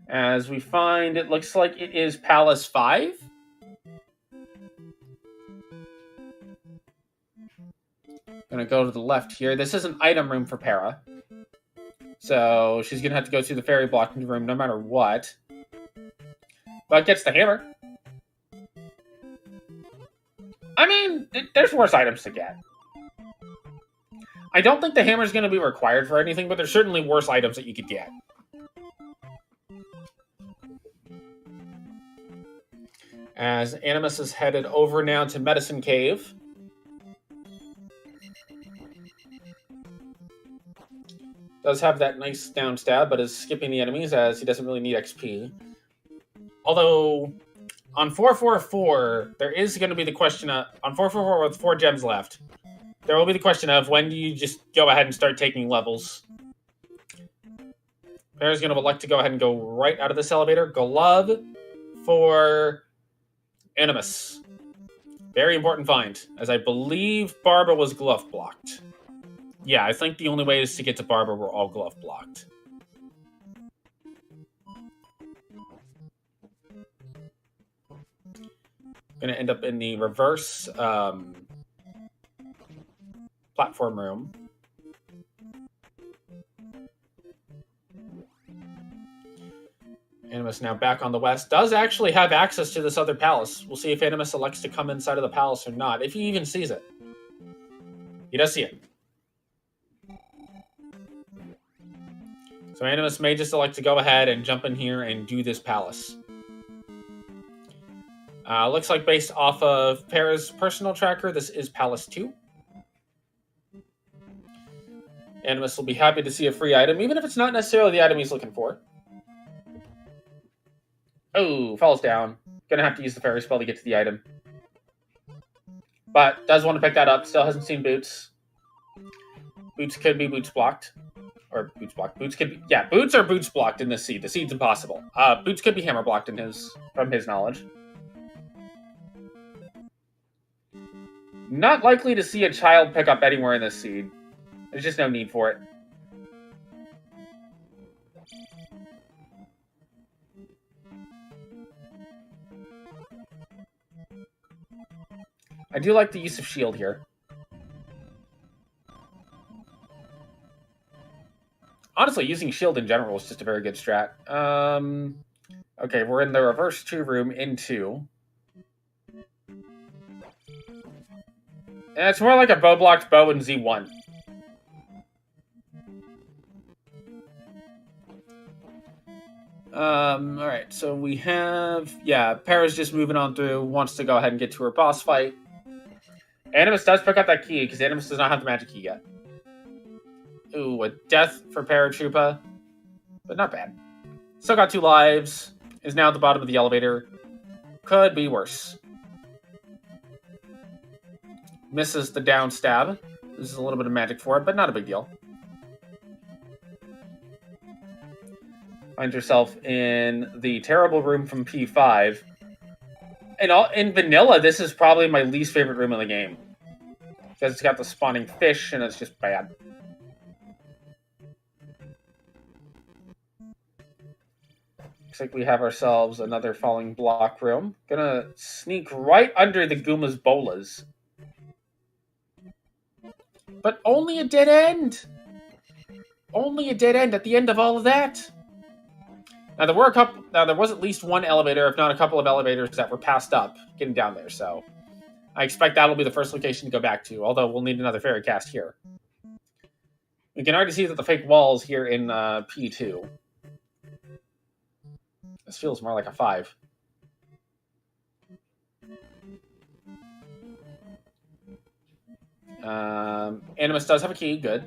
As we find, it looks like it is Palace 5. Gonna go to the left here. This is an item room for Para. So she's gonna have to go through the fairy blocking room no matter what. But gets the hammer. I mean, there's worse items to get. I don't think the hammer is going to be required for anything, but there's certainly worse items that you could get. As Animus is headed over now to Medicine Cave. Does have that nice down stab, but is skipping the enemies as he doesn't really need XP. Although, on 444, there is going to be the question of... on 444 with 4 gems left, there will be the question of when do you just go ahead and start taking levels. Para's going to elect to go ahead and go right out of this elevator. Glove for Animus. Very important find, as I believe Barbara was glove blocked. Yeah, I think the only ways to get to Barbara were all glove blocked. Gonna end up in the reverse platform room. Animus now back on the west. Does actually have access to this other palace. We'll see if Animus elects to come inside of the palace or not. If he even sees it. He does see it. So Animus may just elect to go ahead and jump in here and do this palace. Looks like based off of Para's personal tracker, this is Palace 2. Animus will be happy to see a free item, even if it's not necessarily the item he's looking for. Oh, falls down. Gonna have to use the fairy spell to get to the item. But does want to pick that up. Still hasn't seen boots. Boots could be boots blocked. Or boots blocked. Boots could be... Yeah, boots are boots blocked in this seed. The seed's impossible. Boots could be hammer blocked from his knowledge. Not likely to see a child pick up anywhere in this seed. There's just no need for it. I do like the use of shield here. Honestly, using shield in general is just a very good strat. Okay, we're in the reverse 2 room in 2. And it's more like a bow-blocked bow in Z1. Alright, so we have... Yeah, Para's just moving on through, wants to go ahead and get to her boss fight. Animus does pick up that key, because Animus does not have the magic key yet. Ooh, a death for Paratroopa. But not bad. Still got 2 lives. Is now at the bottom of the elevator. Could be worse. Misses the down stab. This is a little bit of magic for it, but not a big deal. Finds herself in the terrible room from P5. In vanilla, this is probably my least favorite room in the game. Because it's got the spawning fish, and it's just bad. Looks like we have ourselves another falling block room. Gonna sneak right under the Gooma's bolas. But only a dead end! Only a dead end at the end of all of that! Now there was at least one elevator, if not a couple of elevators that were passed up getting down there, so I expect that'll be the first location to go back to, although we'll need another fairy cast here. We can already see that the fake walls here in P2. This feels more like a 5. Animus does have a key, good.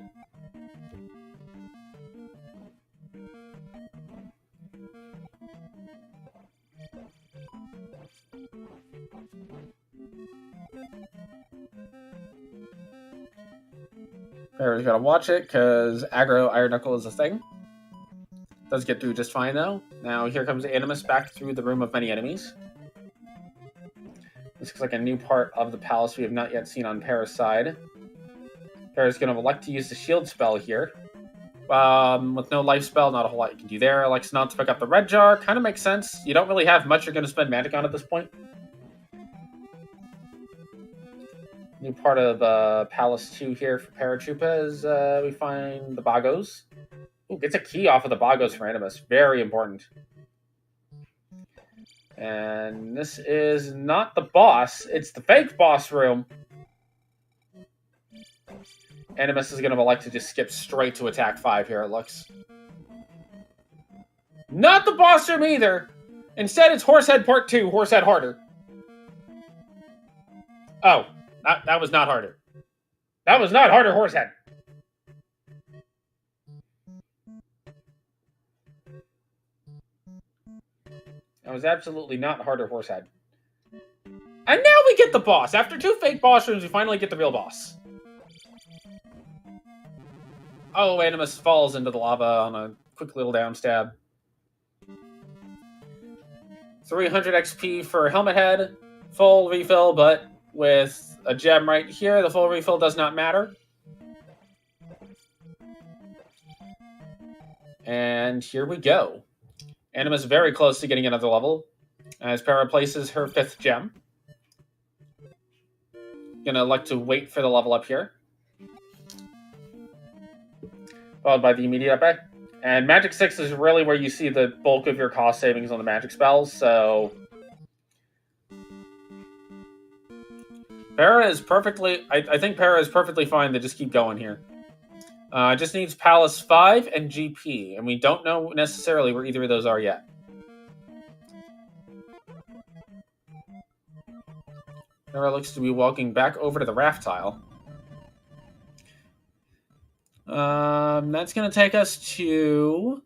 Para's gotta watch it, because aggro Iron Knuckle is a thing. Does get through just fine, though. Now, here comes Animus back through the Room of Many Enemies. This looks like a new part of the palace we have not yet seen on Para's side. Para's going to elect to use the shield spell here. With no life spell, not a whole lot you can do there. Elects not to pick up the red jar. Kind of makes sense. You don't really have much you're going to spend magic on at this point. New part of Palace 2 here for Paratroopa is we find the Bogos. Ooh, gets a key off of the Bogos for Animus. Very important. And this is not the boss. It's the fake boss room. Animus is going to elect to just skip straight to attack 5 here, it looks. Not the boss room either. Instead, it's Horsehead Part 2, Horsehead Harder. Oh, that was not harder. That was not harder Horsehead. That was absolutely not harder Horsehead. And now we get the boss. After 2 fake boss rooms, we finally get the real boss. Oh, Animus falls into the lava on a quick little down stab. 300 XP for Helmet Head. Full refill, but with a gem right here, the full refill does not matter. And here we go. Animus very close to getting another level, as Para places her 5th gem. Gonna elect to wait for the level up here. Followed by the immediate upgrade. And Magic 6 is really where you see the bulk of your cost savings on the magic spells, so... Para is perfectly... I think Para is perfectly fine to just keep going here. Just needs Palace 5 and GP, and we don't know necessarily where either of those are yet. Nora looks to be walking back over to the raft tile. That's going to take us to...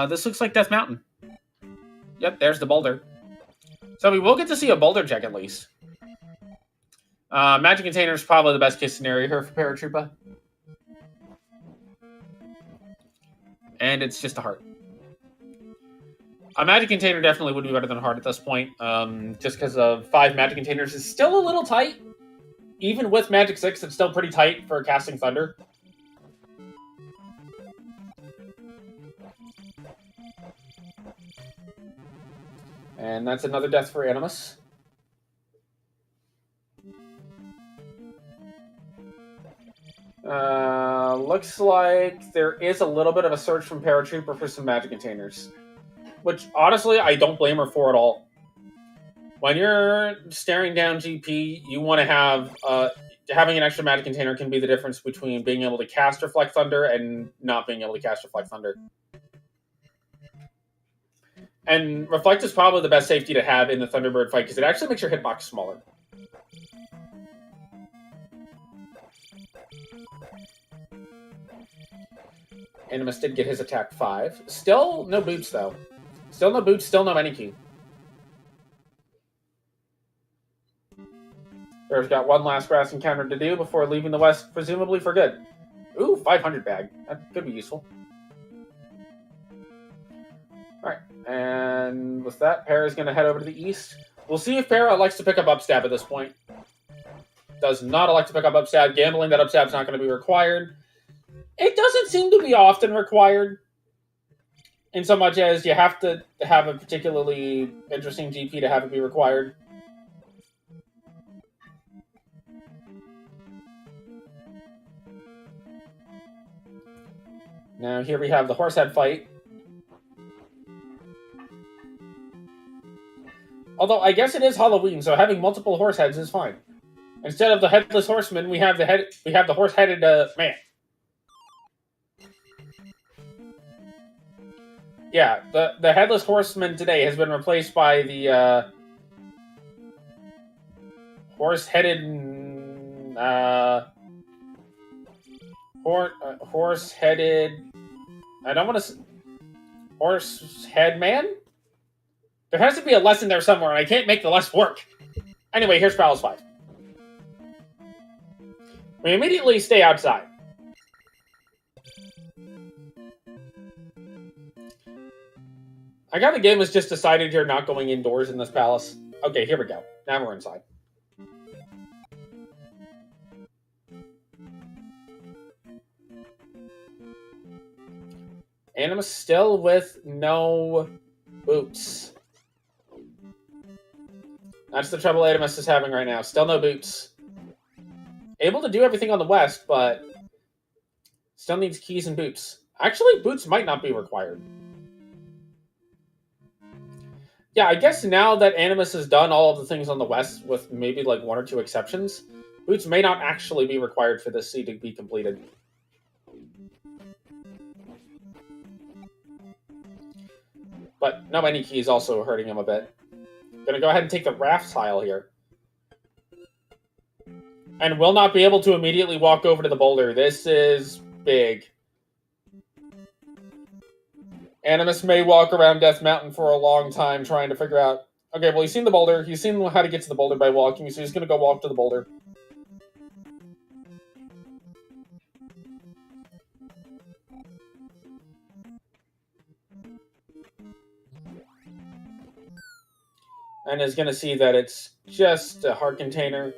this looks like Death Mountain. Yep, there's the boulder. So we will get to see a boulder check at least. Magic Container is probably the best case scenario here for Paratroopa. And it's just a heart. A Magic Container definitely would be better than a heart at this point. Just because of 5 Magic Containers is still a little tight. Even with Magic 6, it's still pretty tight for casting Thunder. And that's another death for Animus. Looks like there is a little bit of a search from Paratroopa for some Magic Containers. Which, honestly, I don't blame her for at all. When you're staring down GP, you want to have... having an extra Magic Container can be the difference between being able to cast Reflect Thunder and not being able to cast Reflect Thunder. And Reflect is probably the best safety to have in the Thunderbird fight, because it actually makes your hitbox smaller. Animus did get his attack 5. Still no boots, though. Still no boots, still no any key. Bear's got one last grass encounter to do before leaving the West, presumably for good. Ooh, 500 bag. That could be useful. Alright, and with that, Para's going to head over to the east. We'll see if Para likes to pick up Upstab at this point. Does not elect to pick up Upstab. Gambling that Upstab's not going to be required. It doesn't seem to be often required. In so much as you have to have a particularly interesting GP to have it be required. Now here we have the Horsehead fight. Although I guess it is Halloween, so having multiple horse heads is fine. Instead of the headless horseman, we have the horse-headed man. Yeah, the headless horseman today has been replaced by the horse-headed horse-headed. I don't want to. Horse-head man. There has to be a lesson there somewhere, and I can't make the lesson work. Anyway, here's Palace 5. We immediately stay outside. I got the game was just decided you're not going indoors in this palace. Okay, here we go. Now we're inside. Animus still with no boots. That's the trouble Animus is having right now. Still no boots. Able to do everything on the west, but still needs keys and boots. Actually, boots might not be required. Yeah, I guess now that Animus has done all of the things on the west, with maybe like 1 or 2 exceptions, boots may not actually be required for this sea to be completed. But no any key is also hurting him a bit. Gonna go ahead and take the raft tile here. And will not be able to immediately walk over to the boulder. This is big. Animus may walk around Death Mountain for a long time trying to figure out... Okay, well, he's seen the boulder. He's seen how to get to the boulder by walking, so he's going to go walk to the boulder. And is going to see that it's just a heart container.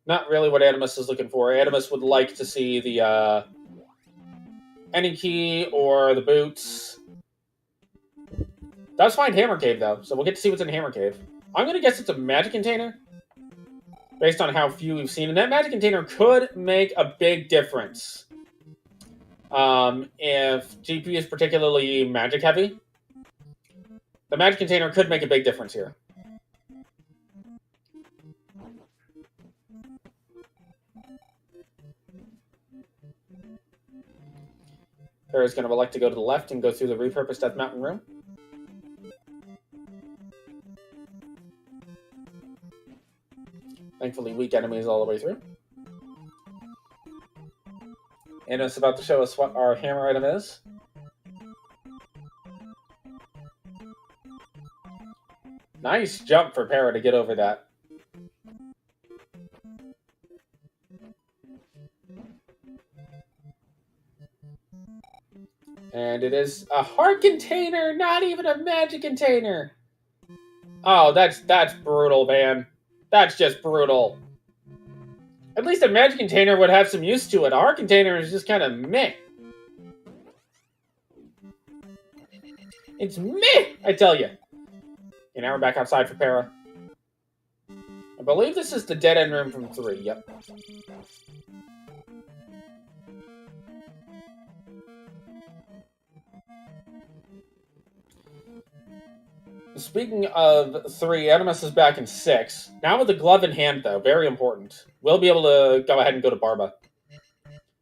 Not really what Animus is looking for. Animus would like to see the any key or the boots. Does find Hammer Cave, though, so we'll get to see what's in Hammer Cave. I'm going to guess it's a magic container, based on how few we've seen. And that magic container could make a big difference. If GP is particularly magic heavy, the magic container could make a big difference here. Barry's going to elect to go to the left and go through the repurposed Death Mountain room. Thankfully, weak enemies all the way through. And it's about to show us what our hammer item is. Nice jump for Para to get over that. And it is a heart container, not even a magic container. Oh, that's brutal, man. That's just brutal. At least a magic container would have some use to it. A heart container is just kind of meh. It's meh, I tell you. And now we're back outside for Para. I believe this is the dead end room from 3, yep. Speaking of 3, Animus is back in 6. Now with the glove in hand, though, very important. We'll be able to go ahead and go to Barba.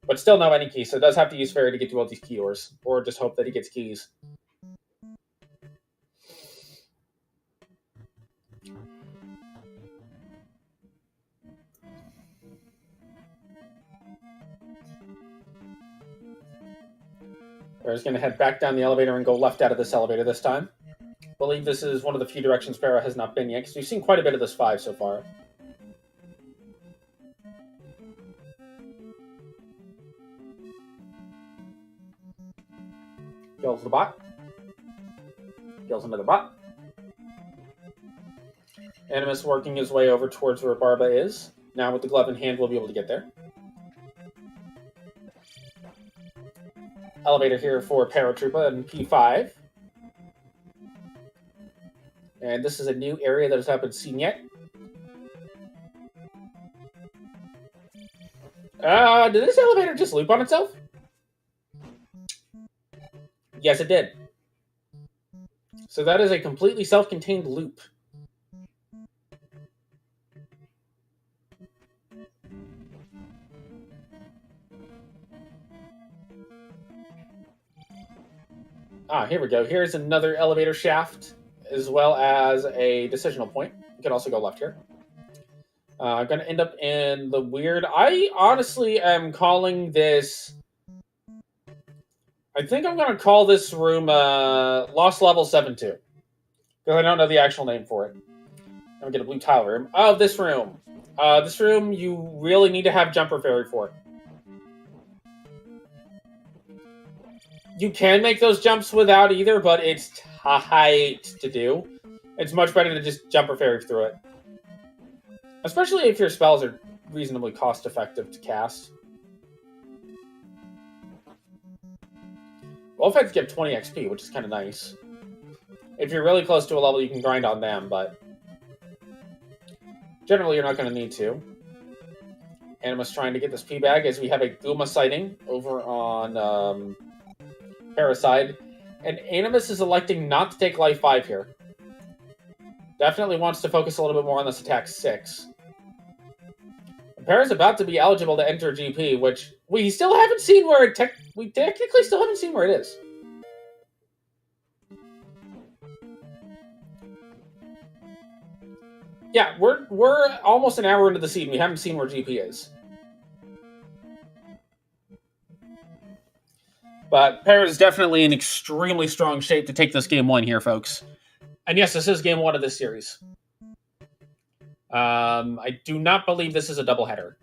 But still no any key, so it does have to use Fairy to get to all these key doors. Or just hope that he gets keys. We're just going to head back down the elevator and go left out of this elevator this time. I believe this is one of the few directions Para has not been yet, because we've seen quite a bit of this 5 so far. Kills the bot. Kills another bot. Animus working his way over towards where Barba is. Now with the glove in hand, we'll be able to get there. Elevator here for Paratroopa and P5. And this is a new area that has not been seen yet. Did this elevator just loop on itself? Yes, it did. So that is a completely self-contained loop. Here we go. Here's another elevator shaft, as well as a decisional point. You can also go left here. I'm going to end up in the weird... I honestly am calling this... I think I'm going to call this room Lost Level 7-2. Because I don't know the actual name for it. I'm going to get a blue tile room. Oh, this room. This room you really need to have Jumper Fairy for. You can make those jumps without either, but it's tight to do. It's much better to just Jumper Fairy through it. Especially if your spells are reasonably cost-effective to cast. Both heads give 20 XP, which is kind of nice. If you're really close to a level, you can grind on them, but... generally, you're not going to need to. Animus trying to get this P-Bag as we have a Guma sighting over on... Paraside, and Animus is electing not to take life 5 here. Definitely wants to focus a little bit more on this attack 6. Para's about to be eligible to enter GP, which we still haven't seen where it we technically still haven't seen where it is. Yeah, we're almost an hour into the seed and we haven't seen where GP is. But Para is definitely in extremely strong shape to take this game 1 here, folks. And yes, this is game 1 of this series. I do not believe this is a doubleheader.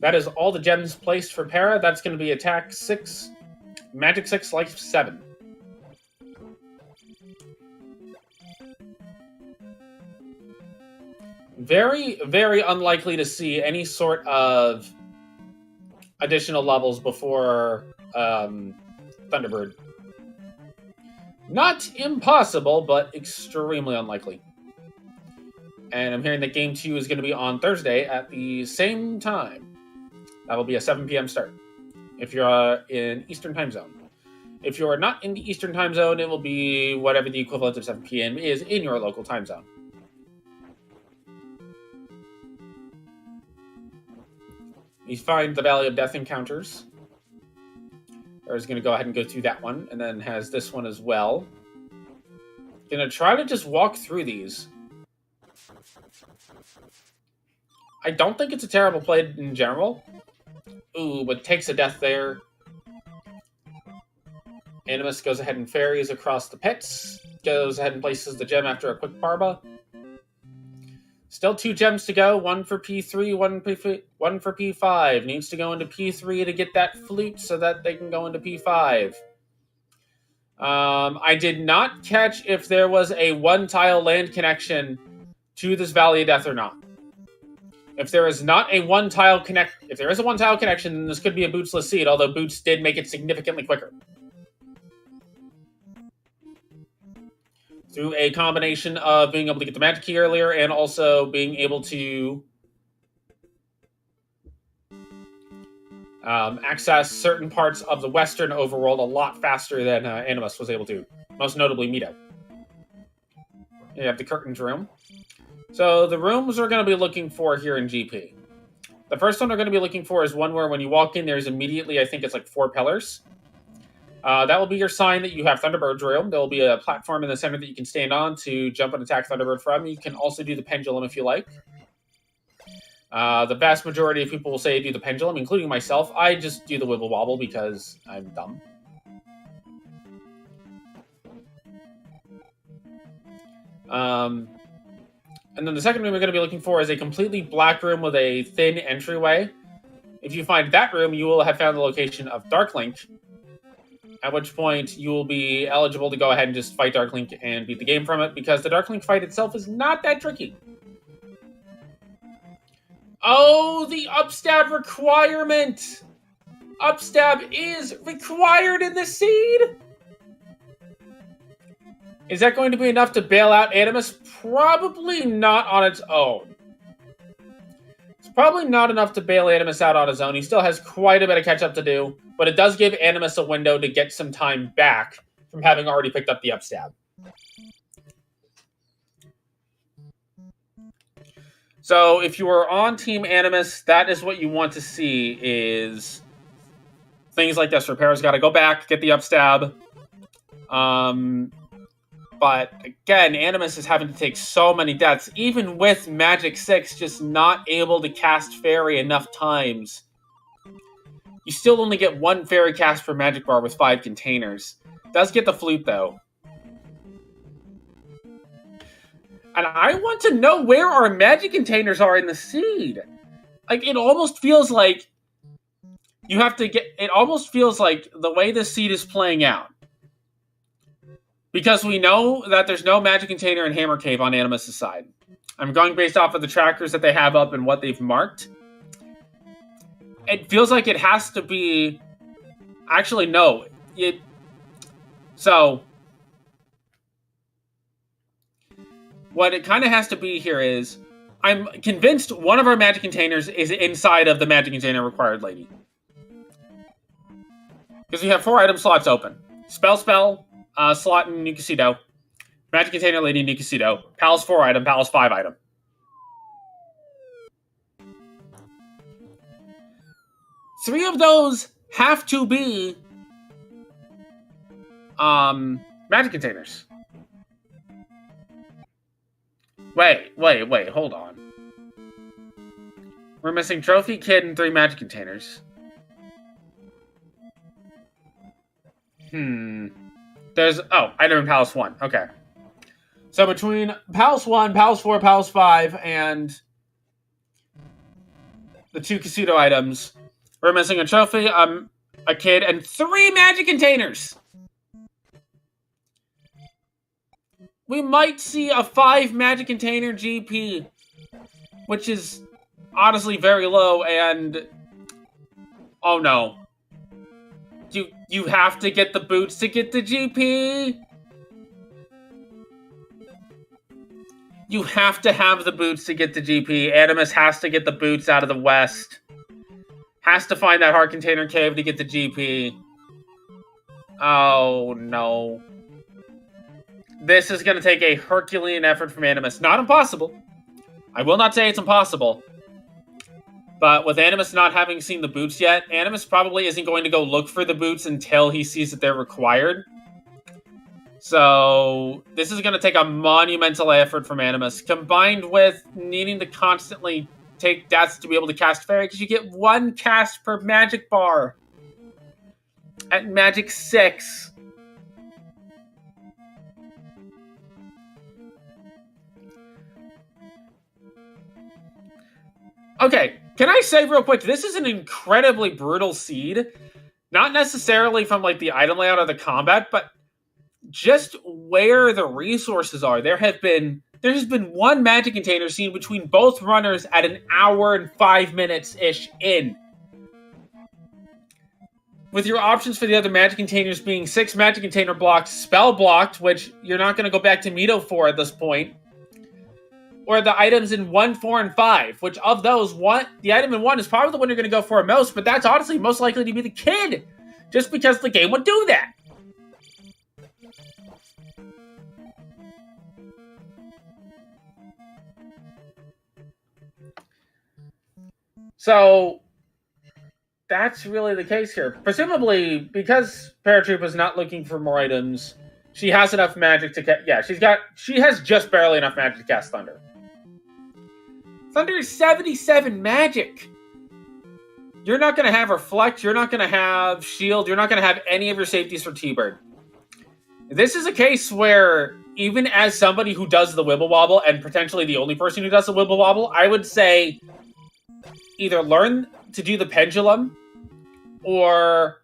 That is all the gems placed for Para. That's going to be attack 6, magic 6, life 7. Very, very unlikely to see any sort of additional levels before Thunderbird. Not impossible, but extremely unlikely. And I'm hearing that Game 2 is going to be on Thursday at the same time. That'll be a 7 p.m. start, if you're in Eastern Time Zone. If you're not in the Eastern Time Zone, it will be whatever the equivalent of 7 p.m. is in your local time zone. You find the Valley of Death encounters. Or is going to go ahead and go through that one, and then has this one as well. Gonna try to just walk through these. I don't think it's a terrible play in general. Ooh, but takes a death there. Animus goes ahead and ferries across the pits. Goes ahead and places the gem after a quick parba. Still 2 gems to go. 1 for P3, 1 for P5. Needs to go into P3 to get that flute so that they can go into P5. I did not catch if there was a 1-tile land connection to this Valley of Death or not. If there is not a 1-tile if there is a 1-tile connection, then this could be a bootsless seed, although boots did make it significantly quicker. Through a combination of being able to get the magic key earlier and also being able to access certain parts of the western overworld a lot faster than Animus was able to. Most notably, Mito. You have the Curtains room. So the rooms we're going to be looking for here in GP. The first one we're going to be looking for is one where when you walk in, there's immediately, I think it's like 4 pillars. That will be your sign that you have Thunderbird's room. There will be a platform in the center that you can stand on to jump and attack Thunderbird from. You can also do the pendulum if you like. The vast majority of people will say do the pendulum, including myself. I just do the wibble wobble because I'm dumb. And then the second room we're going to be looking for is a completely black room with a thin entryway. If you find that room, you will have found the location of Darklink, at which point you will be eligible to go ahead and just fight Darklink and beat the game from it, because the Darklink fight itself is not that tricky. Oh, the upstab requirement! Upstab is required in the seed! Is that going to be enough to bail out Animus? Probably not on its own. It's probably not enough to bail Animus out on his own. He still has quite a bit of catch-up to do, but it does give Animus a window to get some time back from having already picked up the upstab. So if you are on Team Animus, that is what you want to see, is things like this. Repair's got to go back, get the upstab. But again, Animus is having to take so many deaths, even with Magic 6 just not able to cast Fairy enough times. You still only get 1 Fairy cast per Magic Bar with 5 containers. Does get the flute, though. And I want to know where our Magic containers are in the seed. Like, it almost feels like you have to get... It almost feels like the way this seed is playing out. Because we know that there's no Magic container in Hammer Cave on Animus' side. I'm going based off of the trackers that they have up and what they've marked. It feels like it has to be... Actually, no. So... What it kind of has to be here is... I'm convinced one of our Magic containers is inside of the Magic container required lady. Because we have 4 item slots open. Spell, slot in New Casino. Magic container lady in New Casino. Palace 4 item, Palace 5 item. Three of those have to be Magic containers. Wait, hold on. We're missing Trophy Kid and 3 Magic containers. There's... Oh, item in Palace 1. Okay. So between Palace 1, Palace 4, Palace 5, and the 2 Casino items, we're missing a Trophy, a Kid, and 3 Magic containers! We might see a 5 Magic container GP, which is honestly very low, and... Oh no. You have to get the boots to get the GP? You have to have the boots to get the GP. Animus has to get the boots out of the west. Has to find that Heart Container Cave to get the GP. Oh no. This is going to take a Herculean effort from Animus. Not impossible. I will not say it's impossible. But with Animus not having seen the boots yet, Animus probably isn't going to go look for the boots until he sees that they're required. So this is going to take a monumental effort from Animus, combined with needing to constantly take deaths to be able to cast Fairy, because you get 1 cast per magic bar at Magic 6. Okay, can I say real quick, this is an incredibly brutal seed. Not necessarily from like the item layout or the combat, but just where the resources are. There has been 1 magic container seen between both runners at 1 hour and 5 minutes-ish in. With your options for the other magic containers being 6 magic container blocks, spell blocked, which you're not going to go back to Mito for at this point, or the items in 1, 4, and 5, which of those, the item in 1 is probably the one you're going to go for most, but that's honestly most likely to be the kid, just because the game would do that. So that's really the case here. Presumably, because Paratroopa is not looking for more items, she has enough magic to she has just barely enough magic to cast Thunder. Thunder is 77 magic. You're not going to have Reflect, you're not going to have Shield, you're not going to have any of your safeties for T-Bird. This is a case where, even as somebody who does the Wibble Wobble, and potentially the only person who does the Wibble Wobble, I would say either learn to do the pendulum, or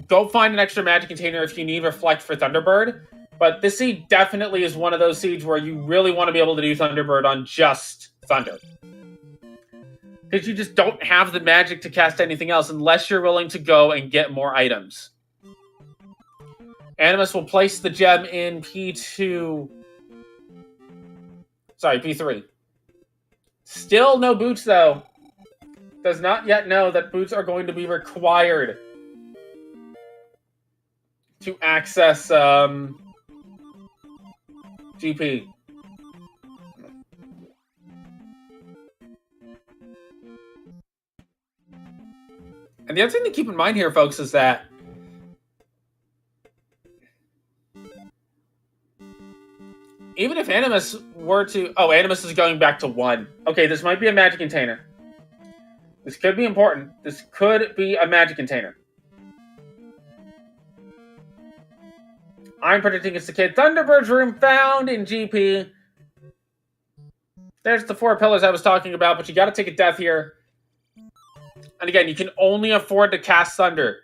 go find an extra magic container if you need Reflect for Thunderbird. But this seed definitely is one of those seeds where you really want to be able to do Thunderbird on just Thunder. Because you just don't have the magic to cast anything else unless you're willing to go and get more items. Animus will place the gem in P2... Sorry, P3. Still no boots, though. Does not yet know that boots are going to be required to access GP. And the other thing to keep in mind here, folks, is that even if Animus were to... Oh, Animus is going back to 1. Okay, this might be a magic container. This could be important. This could be a magic container. I'm predicting it's the kid. Thunderbird's room found in GP. There's the 4 pillars I was talking about, but you got to take a death here. And again, you can only afford to cast Thunder.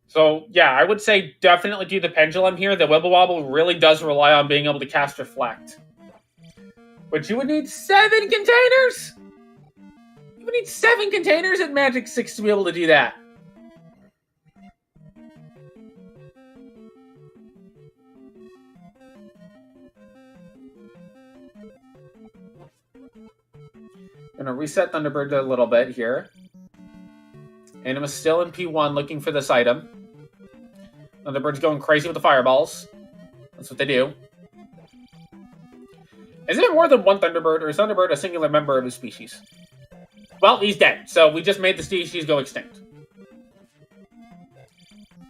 So, yeah, I would say definitely do the Pendulum here. The Wibble Wobble really does rely on being able to cast Reflect. But you would need 7 containers? You would need 7 containers at Magic 6 to be able to do that. I'm going to reset Thunderbird a little bit here. Animus still in P1 looking for this item. Thunderbird's going crazy with the fireballs. That's what they do. Is there more than one Thunderbird, or is Thunderbird a singular member of his species? Well, he's dead, so we just made the species go extinct.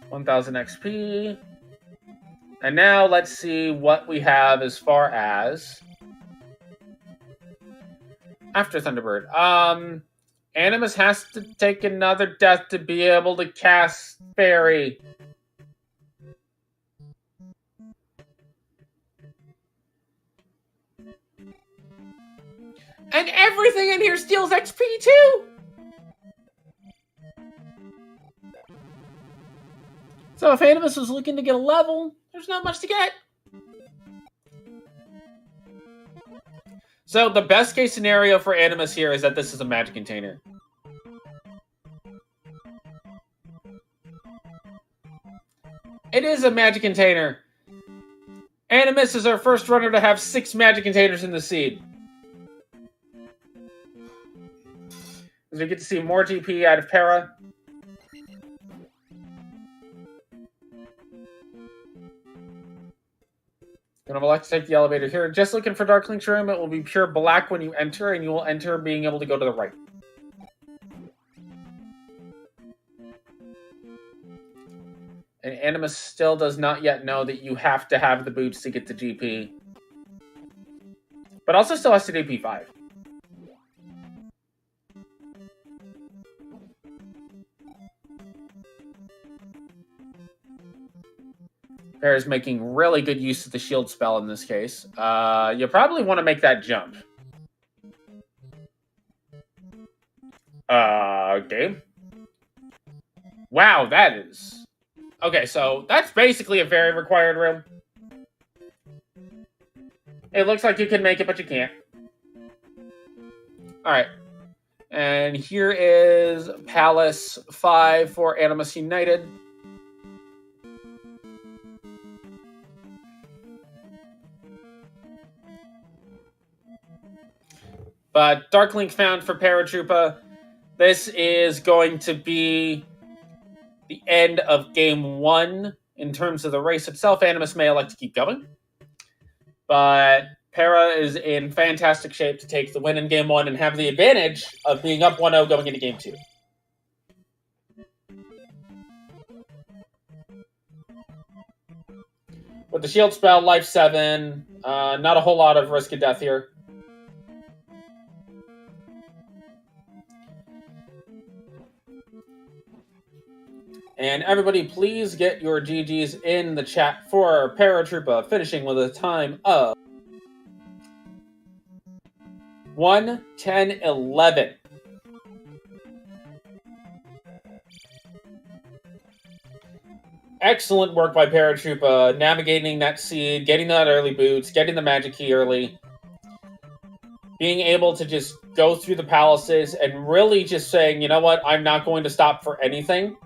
1000 XP. And now let's see what we have as far as... After Thunderbird. Animus has to take another death to be able to cast Fairy. And everything in here steals XP too! So if Animus was looking to get a level, there's not much to get. So the best case scenario for Animus here is that this is a magic container. It is a magic container. Animus is our first runner to have 6 magic containers in the seed. As we get to see more GP out of Para. Gonna would like to take the elevator here. Just looking for Darklink's room. It will be pure black when you enter, and you will enter being able to go to the right. And Animus still does not yet know that you have to have the boots to get the GP. But also still has to do P5. Bear is making really good use of the shield spell in this case. You probably want to make that jump. Game? Wow, that is... Okay, so that's basically a very required room. It looks like you can make it, but you can't. Alright. And here is Palace 5 for AnimusUnited. But Darklink found for Paratroopa. This is going to be the end of Game 1 in terms of the race itself. Animus may elect to keep going. But Para is in fantastic shape to take the win in Game 1 and have the advantage of being up 1-0 going into Game 2. With the shield spell, life 7. Not a whole lot of risk of death here. And everybody, please get your GGs in the chat for Paratroopa, finishing with a time of 1:10:11. Excellent work by Paratroopa, navigating that seed, getting that early boots, getting the magic key early. Being able to just go through the palaces and really just saying, you know what, I'm not going to stop for anything.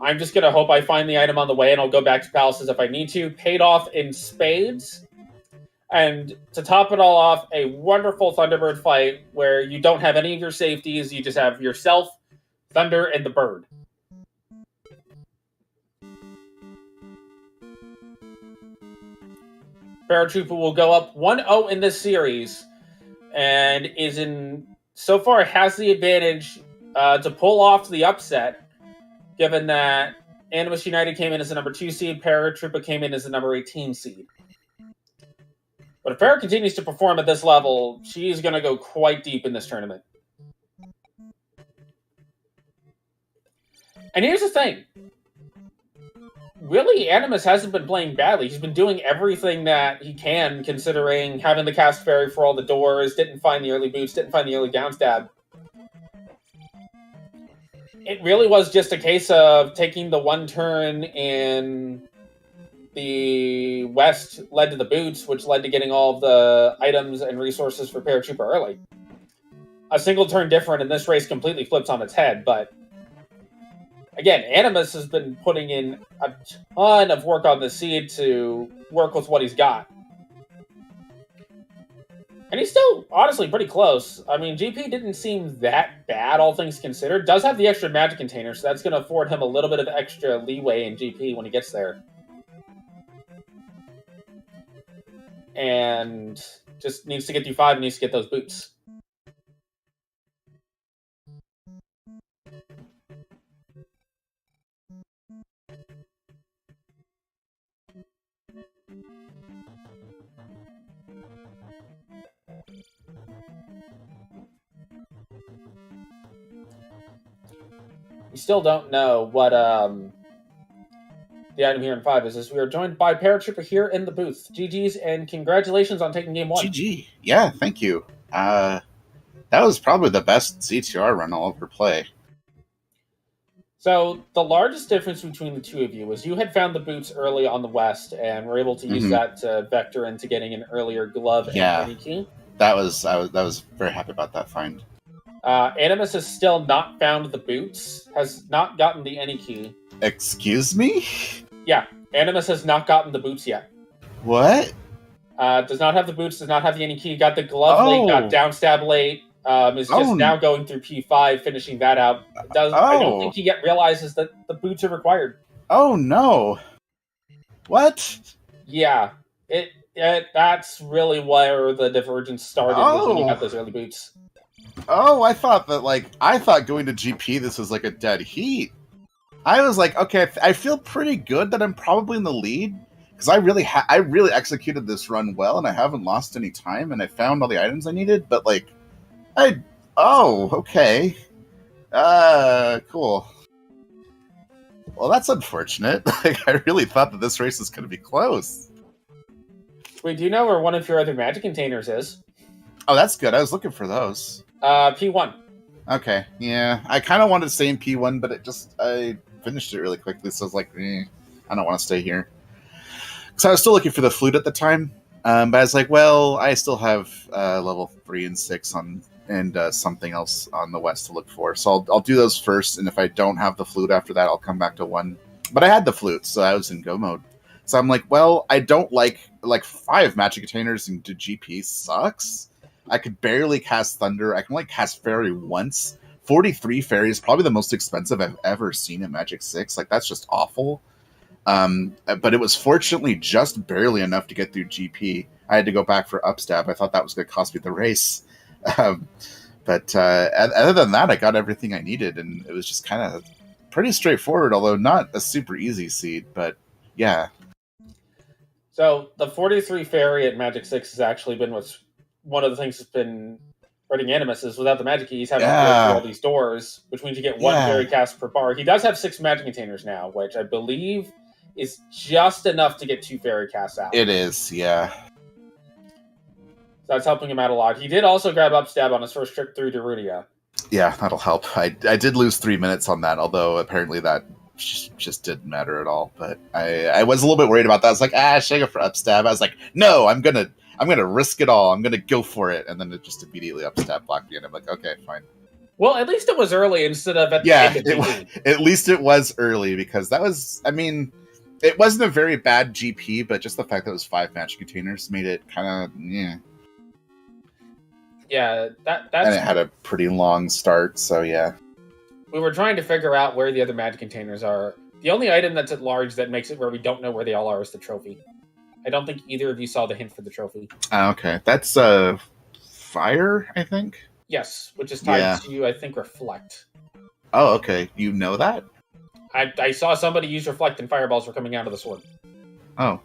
I'm just going to hope I find the item on the way and I'll go back to palaces if I need to. Paid off in spades. And to top it all off, a wonderful Thunderbird fight where you don't have any of your safeties. You just have yourself, Thunder, and the bird. Paratroopa will go up 1-0 in this series and is in, so far, has the advantage to pull off the upset. Given that AnimusUnited came in as the number 2 seed, Paratroopa came in as the number 18 seed. But if Para continues to perform at this level, she's going to go quite deep in this tournament. And here's the thing. Really, Animus hasn't been playing badly. He's been doing everything that he can, considering having the cast fairy for all the doors, didn't find the early boots, didn't find the early down stab. It really was just a case of taking the one turn in the west led to the boots, which led to getting all of the items and resources for Paratroopa early. A single turn different, and this race completely flips on its head, but again, Animus has been putting in a ton of work on the seed to work with what he's got. And he's still, honestly, pretty close. I mean, GP didn't seem that bad, all things considered. Does have the extra magic container, so that's going to afford him a little bit of extra leeway in GP when he gets there. And just needs to get through 5 and needs to get those boots. We still don't know what the item here in 5 is. We are joined by Paratroopa here in the booth. GG's and congratulations on taking game 1. GG. Yeah, thank you. That was probably the best Z2R run I'll ever play. So the largest difference between the two of you was you had found the boots early on the west and were able to use that to vector into getting an earlier glove and any key. I was very happy about that find. Animus has still not found the boots, has not gotten the any key. Excuse me? Yeah, Animus has not gotten the boots yet. What? Does not have the boots, does not have the any key. Got the glove late, got down stab late. Is just now going through P5, finishing that out. I don't think he yet realizes that the boots are required. Oh no! What? Yeah, Yeah, that's really where the divergence started, was when you got those early boots. Oh, I thought going to GP this was like a dead heat. I was like, okay, I feel pretty good that I'm probably in the lead because I really executed this run well, and I haven't lost any time, and I found all the items I needed. But like, okay, cool. Well, that's unfortunate. Like, I really thought that this race was going to be close. Wait, do you know where one of your other magic containers is? Oh, that's good. I was looking for those. P1. Okay, yeah. I kind of wanted to stay in P1, but I finished it really quickly, so I was like, I don't want to stay here. Because I was still looking for the flute at the time, but I was like, well, I still have level 3 and 6 and something else on the west to look for. So I'll do those first, and if I don't have the flute after that, I'll come back to 1. But I had the flute, so I was in go mode. So I'm like, well, I don't like 5 magic containers into GP sucks. I could barely cast Thunder. I can only cast Fairy once. 43 Fairy is probably the most expensive I've ever seen in Magic 6. Like, that's just awful. But it was fortunately just barely enough to get through GP. I had to go back for Upstab. I thought that was going to cost me the race. But other than that, I got everything I needed, and it was just kind of pretty straightforward, although not a super easy seed, but yeah. So the 43 Fairy at Magic 6 has actually been one of the things that's been hurting Animus is without the magic keys, having to go through all these doors, which means you get 1 fairy cast per bar. He does have 6 magic containers now, which I believe is just enough to get 2 fairy casts out. It is, yeah. So that's helping him out a lot. He did also grab Upstab on his first trip through Darunia. Yeah, that'll help. I did lose 3 minutes on that, although apparently that just didn't matter at all. But I was a little bit worried about that. I was like, should I go for Upstab? I was like, no, I'm gonna risk it all. I'm gonna go for it, and then it just immediately Upstab blocked me, and I'm like, okay, fine. Well, at least it was early instead of at the end of GP. At least it was early, because that was, I mean, it wasn't a very bad GP, but just the fact that it was 5 magic containers made it kind of, yeah. Yeah, that's... And it had a pretty long start, so yeah. We were trying to figure out where the other magic containers are. The only item that's at large that makes it where we don't know where they all are is the trophy. I don't think either of you saw the hint for the trophy. Okay. That's fire, I think? Yes, which is tied to, I think, Reflect. Oh, okay. You know that? I saw somebody use Reflect and fireballs were coming out of the sword. Oh.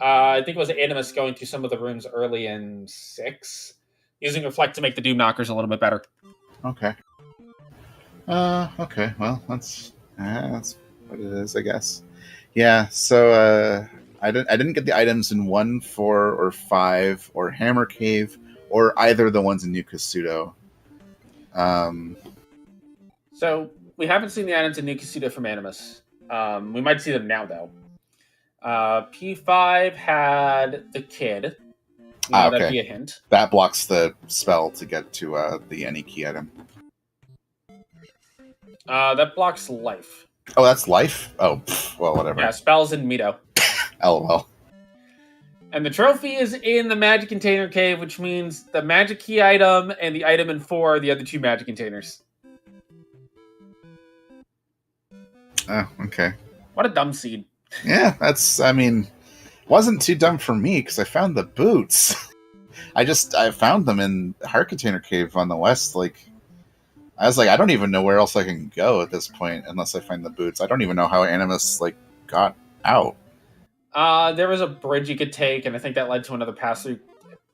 I think it was Animus going through some of the rooms early in 6, using Reflect to make the Doom Knockers a little bit better. Okay. Okay. Well, that's what it is, I guess. Yeah. So I didn't get the items in 1, 4, or 5, or Hammer Cave, or either of the ones in New Kasuto. So we haven't seen the items in New Kasuto from Animus. We might see them now, though. P5 had the kid. Okay. That'd be a hint. That blocks the spell to get to the any key item. That blocks life. Oh, that's life? Oh, well, whatever. Yeah, spells in Mito. LOL. And the trophy is in the magic container cave, which means the magic key item and the item in 4 are the other 2 magic containers. Oh, okay. What a dumb seed. Yeah, wasn't too dumb for me, because I found the boots. I found them in Heart Container Cave on the west, I was like, I don't even know where else I can go at this point unless I find the boots. I don't even know how Animus got out. There was a bridge you could take, and I think that led to another pass-through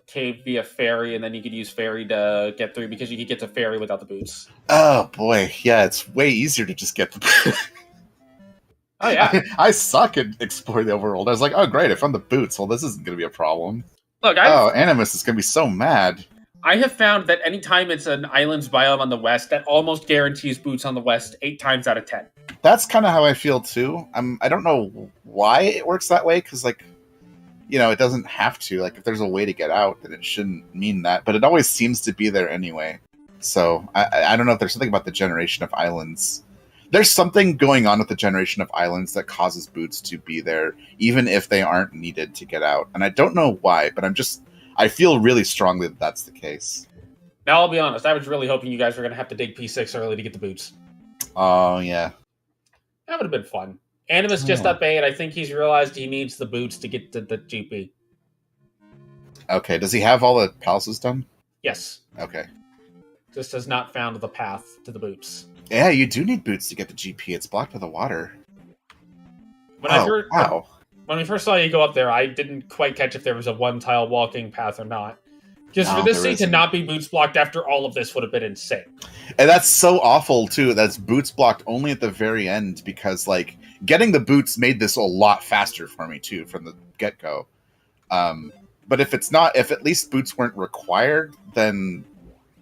cave via ferry, and then you could use ferry to get through because you could get to ferry without the boots. Oh boy, yeah, it's way easier to just get the boots. Oh yeah, I suck at exploring the overworld. I was like, oh great, I found the boots. Well, this isn't going to be a problem. Look, Animus is going to be so mad. I have found that anytime it's an islands biome on the west, that almost guarantees boots on the west 8 times out of 10. That's kind of how I feel too. I don't know why it works that way, because it doesn't have to. If there's a way to get out, then it shouldn't mean that. But it always seems to be there anyway. So I don't know if there's something about the generation of islands. There's something going on with the generation of islands that causes boots to be there, even if they aren't needed to get out. And I don't know why, but I feel really strongly that that's the case. Now, I'll be honest. I was really hoping you guys were going to have to dig P6 early to get the boots. Oh, yeah. That would have been fun. Animus just up 8. I think he's realized he needs the boots to get to the GP. Okay, does he have all the palaces done? Yes. Okay. Just has not found the path to the boots. Yeah, you do need boots to get the GP. It's blocked by the water. Wow. When we first saw you go up there, I didn't quite catch if there was a one-tile walking path or not. Because for this scene to not be boots blocked after all of this would have been insane. And that's so awful, too. That's boots blocked only at the very end, because, like, getting the boots made this a lot faster for me, too, from the get-go. But if at least boots weren't required, then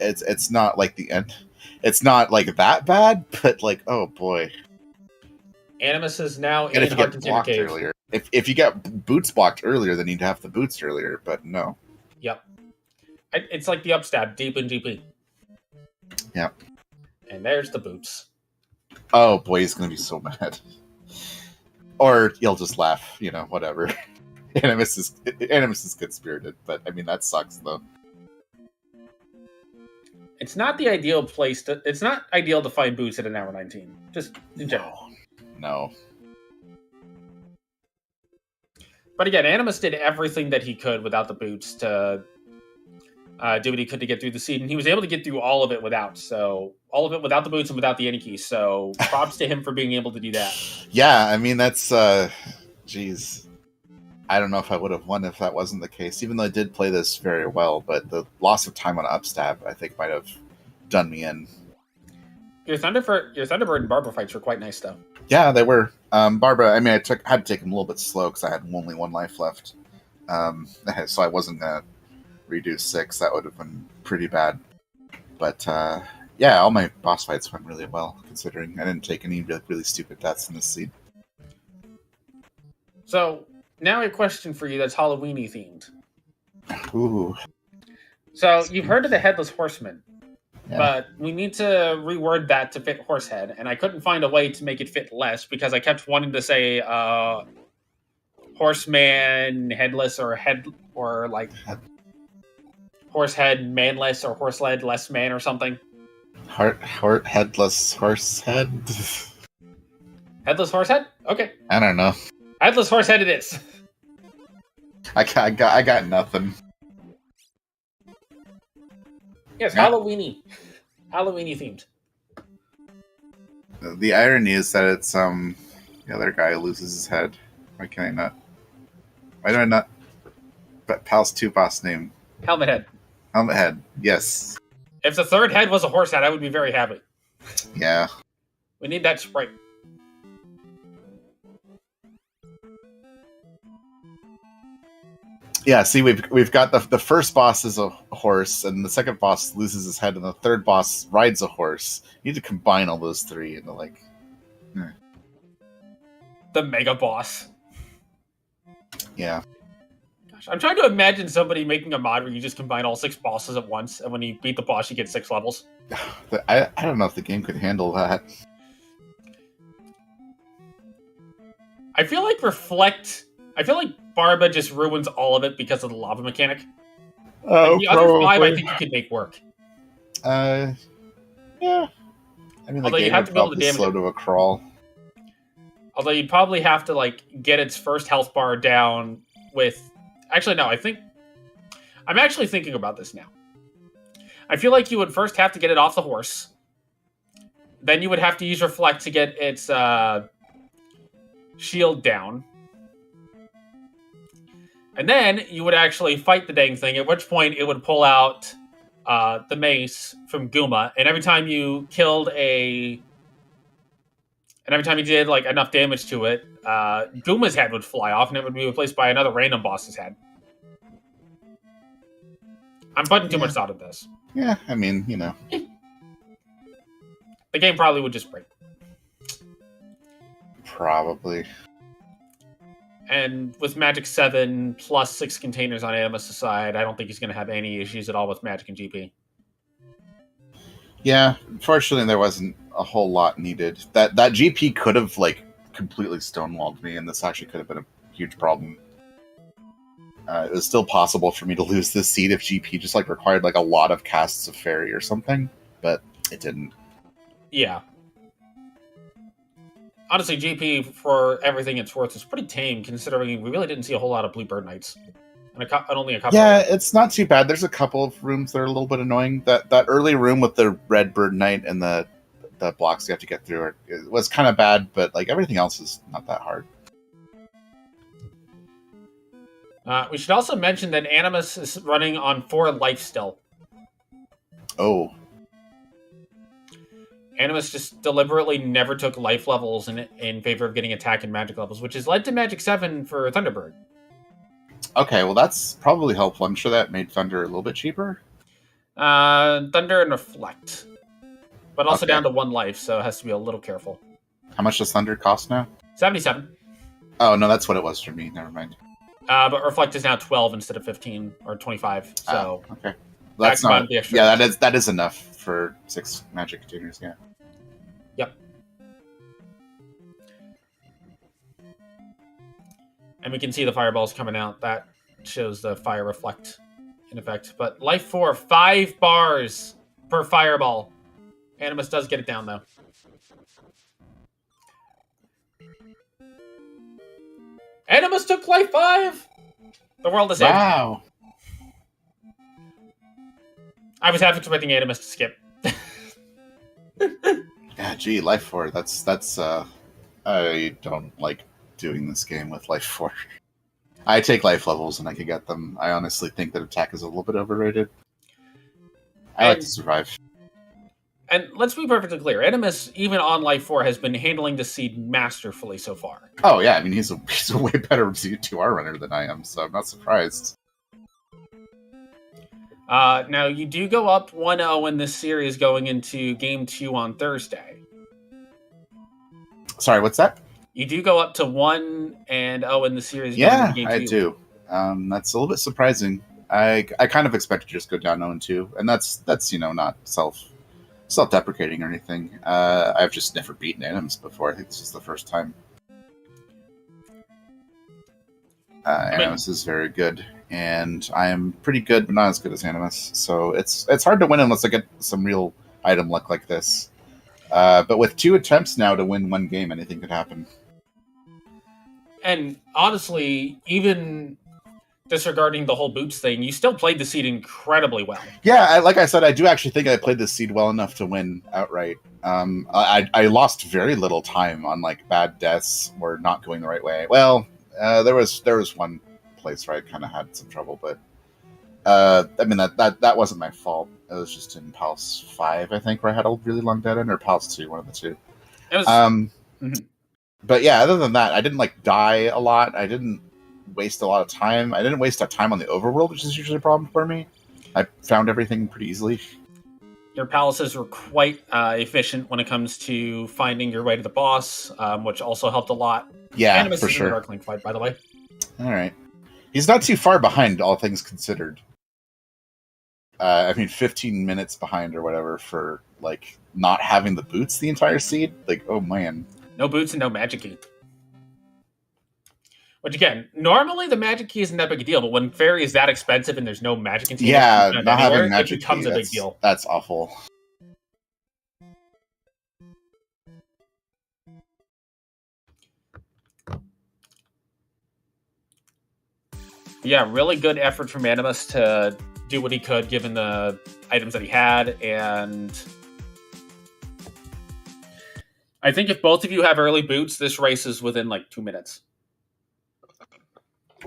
it's not like the end. It's not, like, that bad, but, like, oh, boy. Animus is now in Hard Container Cave. Earlier. If you got boots blocked earlier, then you'd have the boots earlier, but no. Yep. It's like the upstab, deep in GP. Yep. And there's the boots. Oh boy, he's gonna be so mad. Or he'll just laugh, whatever. Animus is good-spirited, but I mean that sucks though. It's not the ideal place it's not ideal to find boots at an hour 19. Just in general. No. But again, Animus did everything that he could without the boots to do what he could to get through the seed, and he was able to get through all of it without. So all of it without the boots and without the any keys. So props to him for being able to do that. Yeah, I mean that's geez. I don't know if I would have won if that wasn't the case, even though I did play this very well, but the loss of time on upstab I think might have done me in. Your Thunderbird and Barbara fights were quite nice though. Yeah, they were. Barbara, I mean I had to take him a little bit slow because I had only one life left. So I wasn't gonna redo 6, that would have been pretty bad. But yeah, all my boss fights went really well, considering I didn't take any really stupid deaths in this scene. So, now a question for you that's Halloween-y themed. Ooh. So, you've heard of the Headless Horseman, yeah. But we need to reword that to fit Horsehead, and I couldn't find a way to make it fit less, because I kept wanting to say Horseman, Headless, or like... Horsehead manless or horsehead less man or something. Headless horsehead. Headless horsehead? Okay. I don't know. Headless horsehead it is. I got nothing. Yes, yeah. Halloweeny themed. The irony is that it's the other guy loses his head. Why can I not? Why do I not? But Pal's 2 boss name. Helmet Head. Helmet Head, yes. If the third head was a horse head, I would be very happy. Yeah. We need that sprite. Yeah, see, we've got the first boss is a horse, and the second boss loses his head, and the third boss rides a horse. You need to combine all those 3 into like... The mega boss. Yeah. I'm trying to imagine somebody making a mod where you just combine all 6 bosses at once, and when you beat the boss, you get 6 levels. I don't know if the game could handle that. I feel like Barba just ruins all of it because of the lava mechanic. Oh, the other 5, I think you could make work. Yeah. I mean, although the game would probably be slow to a crawl. Although you'd probably have to like get its first health bar down with... Actually, no, I'm actually thinking about this now. I feel like you would first have to get it off the horse. Then you would have to use Reflect to get its shield down. And then you would actually fight the dang thing, at which point it would pull out the mace from Guma. And every time you did like enough damage to it, Guma's head would fly off and it would be replaced by another random boss's head. I'm putting too much thought into this. Yeah, I mean, The game probably would just break. Probably. And with Magic 7 plus 6 containers on Animus aside, I don't think he's going to have any issues at all with Magic and GP. Yeah, fortunately there wasn't a whole lot needed. That GP could have like completely stonewalled me, and this actually could have been a huge problem. It was still possible for me to lose this seed if GP just like required like a lot of casts of Fairy or something, but it didn't. Yeah. Honestly, GP, for everything it's worth, is pretty tame, considering we really didn't see a whole lot of Blue Bird Knights. And only a couple. Yeah, it's not too bad. There's a couple of rooms that are a little bit annoying. That early room with the red bird knight and the blocks you have to get through it was kind of bad, but like everything else is not that hard. We should also mention that Animus is running on 4 life still. Oh. Animus just deliberately never took life levels in favor of getting attack and magic levels, which has led to Magic 7 for Thunderbird. Okay, well that's probably helpful. I'm sure that made Thunder a little bit cheaper. Thunder and Reflect. But also Okay. down to 1 life, so it has to be a little careful. How much does Thunder cost now? 77. Oh, no, that's what it was for me. Never mind. But Reflect is now 12 instead of 15 or 25. So okay. That's not. The extra Yeah, that is enough for 6 magic containers. Yeah. Yep. And we can see the fireballs coming out. That shows the fire reflect in effect. But life 4, 5 bars per fireball. Animus does get it down though. Animus took life 5. The world is saved. Wow. I was half expecting Animus to skip. Yeah, gee, life 4. That's I don't like doing this game with life 4. I take life levels and I can get them. I honestly think that attack is a little bit overrated. I like to survive. And let's be perfectly clear, Animus, even on life 4, has been handling the seed masterfully so far. Oh yeah, I mean he's a way better Z2R runner than I am, so I'm not surprised. Now, you do go up 1-0 in this series going into Game 2 on Thursday. Sorry, what's that? You do go up to 1-0 in the series going Yeah, into Game 2. I do. That's a little bit surprising. I kind of expected to just go down 0-2, and that's not self-deprecating or anything. I've just never beaten Animus before. I think this is the first time. Animus is very good, and I am pretty good, but not as good as Animus. So it's hard to win unless I get some real item luck like this. But with 2 attempts now to win 1 game, anything could happen. And honestly, even disregarding the whole boots thing, you still played the seed incredibly well. Yeah, like I said, I do actually think I played this seed well enough to win outright. I lost very little time on like bad deaths or not going the right way. Well, there was one place where I kind of had some trouble, but I mean that wasn't my fault. It was just in Palace 5, I think, where I had a really long dead end, or Palace 2, one of the two. It was, But yeah, other than that, I didn't like die a lot. I didn't waste a lot of time. I didn't waste a time on the overworld, which is usually a problem for me. I found everything pretty easily. Your palaces were quite efficient when it comes to finding your way to the boss, which also helped a lot. Yeah, Animus for is sure. in the Darklink fight, by the way. All right. He's not too far behind, all things considered. I mean, 15 minutes behind or whatever for, like, not having the boots the entire seed. Like, oh, man. No boots and no magic key. Which, again, normally the magic key isn't that big a deal, but when fairy is that expensive and there's no magic container, Yeah, not having magic it becomes key, a big deal. That's awful. Yeah, really good effort from Animus to do what he could given the items that he had, and I think if both of you have early boots, this race is within like 2 minutes.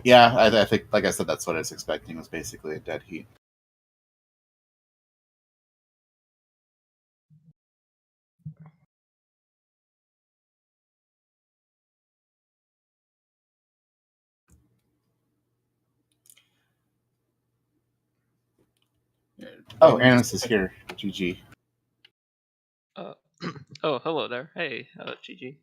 Yeah, I think, like I said, that's what I was expecting, was basically a dead heat. Oh, Animus is here. GG. Oh, hello there. Hey, GG.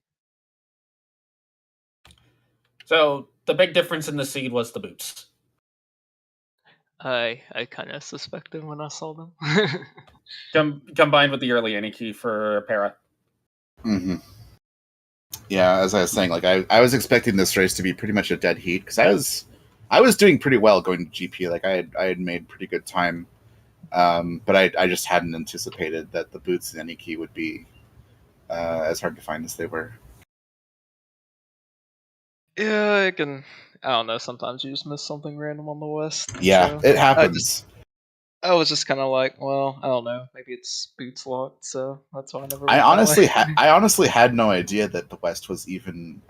So the big difference in the seed was the boots. I kind of suspected when I saw them. Combined with the early Annie key for Para. Mm-hmm. Yeah, as I was saying, like I was expecting this race to be pretty much a dead heat because I was doing pretty well going to GP. Like I had made pretty good time, but I just hadn't anticipated that the boots and any key would be as hard to find as they were. Yeah, it can. I don't know. Sometimes you just miss something random on the West. Yeah, so it happens. I was just kind of like, well, I don't know. Maybe it's boots locked, so that's why I never I went that way. honestly had no idea that the West was even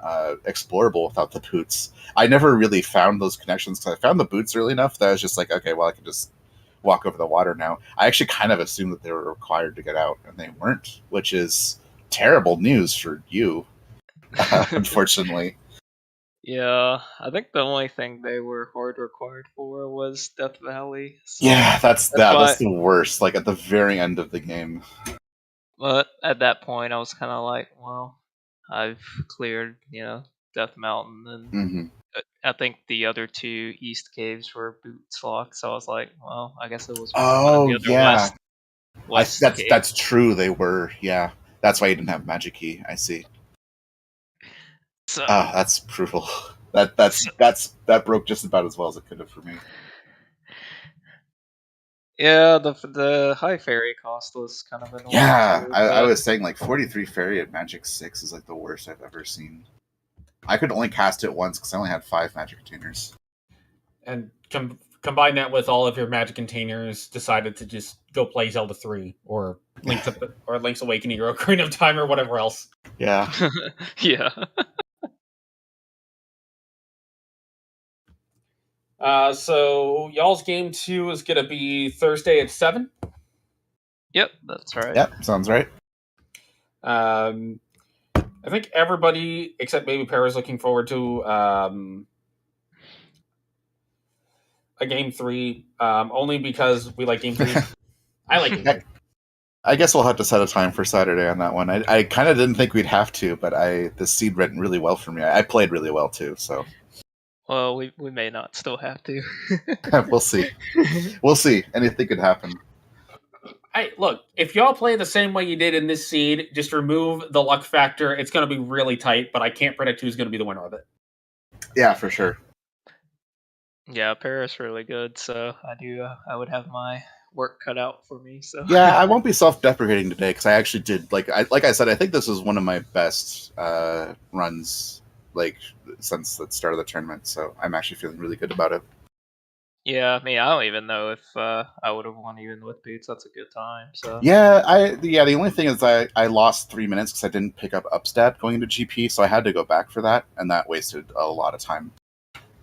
explorable without the boots. I never really found those connections because I found the boots early enough that I was just like, okay, well, I can just walk over the water now. I actually kind of assumed that they were required to get out, and they weren't, which is terrible news for you, unfortunately. Yeah, I think the only thing they were hard required for was Death Valley. So Yeah, that's why. the worst. Like at the very end of the game. But at that point, I was kind of like, well, I've cleared, Death Mountain, and Hmm. I think the other two East Caves were boots locked. So I was like, well, I guess it was one of Oh the other yeah, West Caves. that's true. They were, yeah. That's why you didn't have magic key. I see. So, Ah, that's brutal. That broke just about as well as it could have for me. yeah, the high ferry cost was kind of annoying Yeah, too. I But was saying like 43 fairy at Magic 6 is like the worst I've ever seen. I could only cast it once because I only had 5 magic containers. And combine that with all of your magic containers, decided to just go play Zelda 3 or Link's Awakening or Ocarina of Time or whatever else. Yeah. yeah, So y'all's game 2 is going to be Thursday at 7. yep, that's right. Yep, sounds right. I think everybody except maybe Para's looking forward to a game 3, only because we like game 3. I like game 3. I guess we'll have to set a time for Saturday on that one. I kind of didn't think we'd have to, but the seed went really well for me. I played really well too, so Well, we may not still have to. we'll see. We'll see. Anything could happen. Look, if y'all play the same way you did in this seed, just remove the luck factor. It's going to be really tight, but I can't predict who's going to be the winner of it. Yeah, for sure. Yeah, Paris really good, so I would have my work cut out for me. So Yeah, I won't be self-deprecating today because I actually did like I said, I think this is one of my best runs like since the start of the tournament. So I'm actually feeling really good about it. yeah, I mean, I don't even know if I would have won even with boots. That's a good time. So Yeah, the only thing is I lost 3 minutes because I didn't pick up upstat going into GP, so I had to go back for that, and that wasted a lot of time.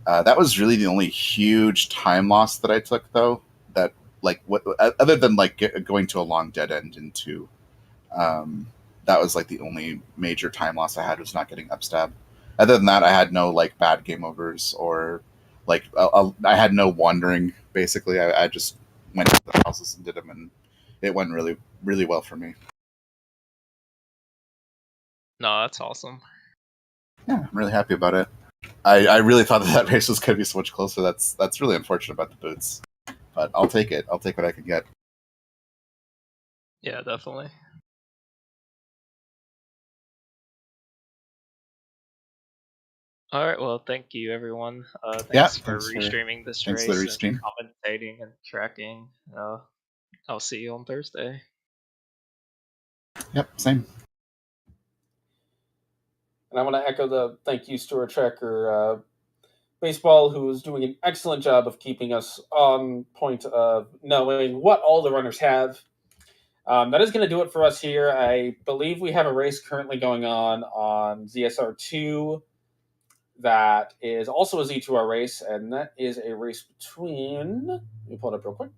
That was really the only huge time loss that I took, though. That like what other than like going to a long dead end into, that was like the only major time loss I had was not getting upstab. Other than that, I had no like bad game overs or like I had no wandering. Basically, I just went to the houses and did them, and it went really really well for me. no, that's awesome. Yeah, I'm really happy about it. I really thought that race was going to be so much closer. That's really unfortunate about the boots, but I'll take it. I'll take what I can get. Yeah, definitely. All right, well, thank you, everyone. Thanks for restreaming this thanks race for the restream. and commentating and tracking. I'll see you on Thursday. Yep, same. And I want to echo the thank you, Stuart Trekker Baseball, who is doing an excellent job of keeping us on point of knowing what all the runners have. That is going to do it for us here. I believe we have a race currently going on ZSR2 that is also a Z2R race, and that is a race between... Let me pull it up real quick.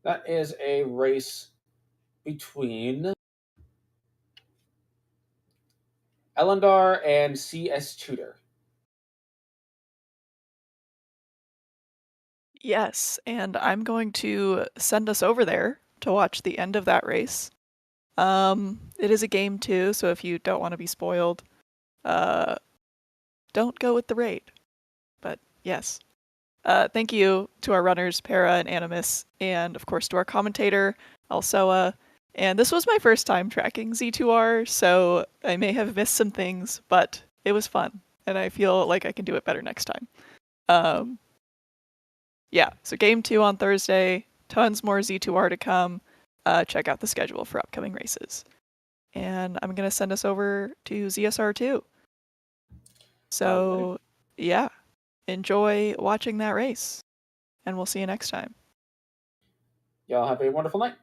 That is a race between Elendar and CS Tudor. Yes, and I'm going to send us over there to watch the end of that race. It is a game too, so if you don't want to be spoiled, don't go with the raid. But yes. Thank you to our runners, Para and Animus, and of course to our commentator, Alsoa. And this was my first time tracking Z2R, so I may have missed some things, but it was fun, and I feel like I can do it better next time. Yeah, so game 2 on Thursday, tons more Z2R to come. Check out the schedule for upcoming races. And I'm going to send us over to ZSR2. So, yeah, enjoy watching that race. And we'll see you next time. Y'all have a wonderful night.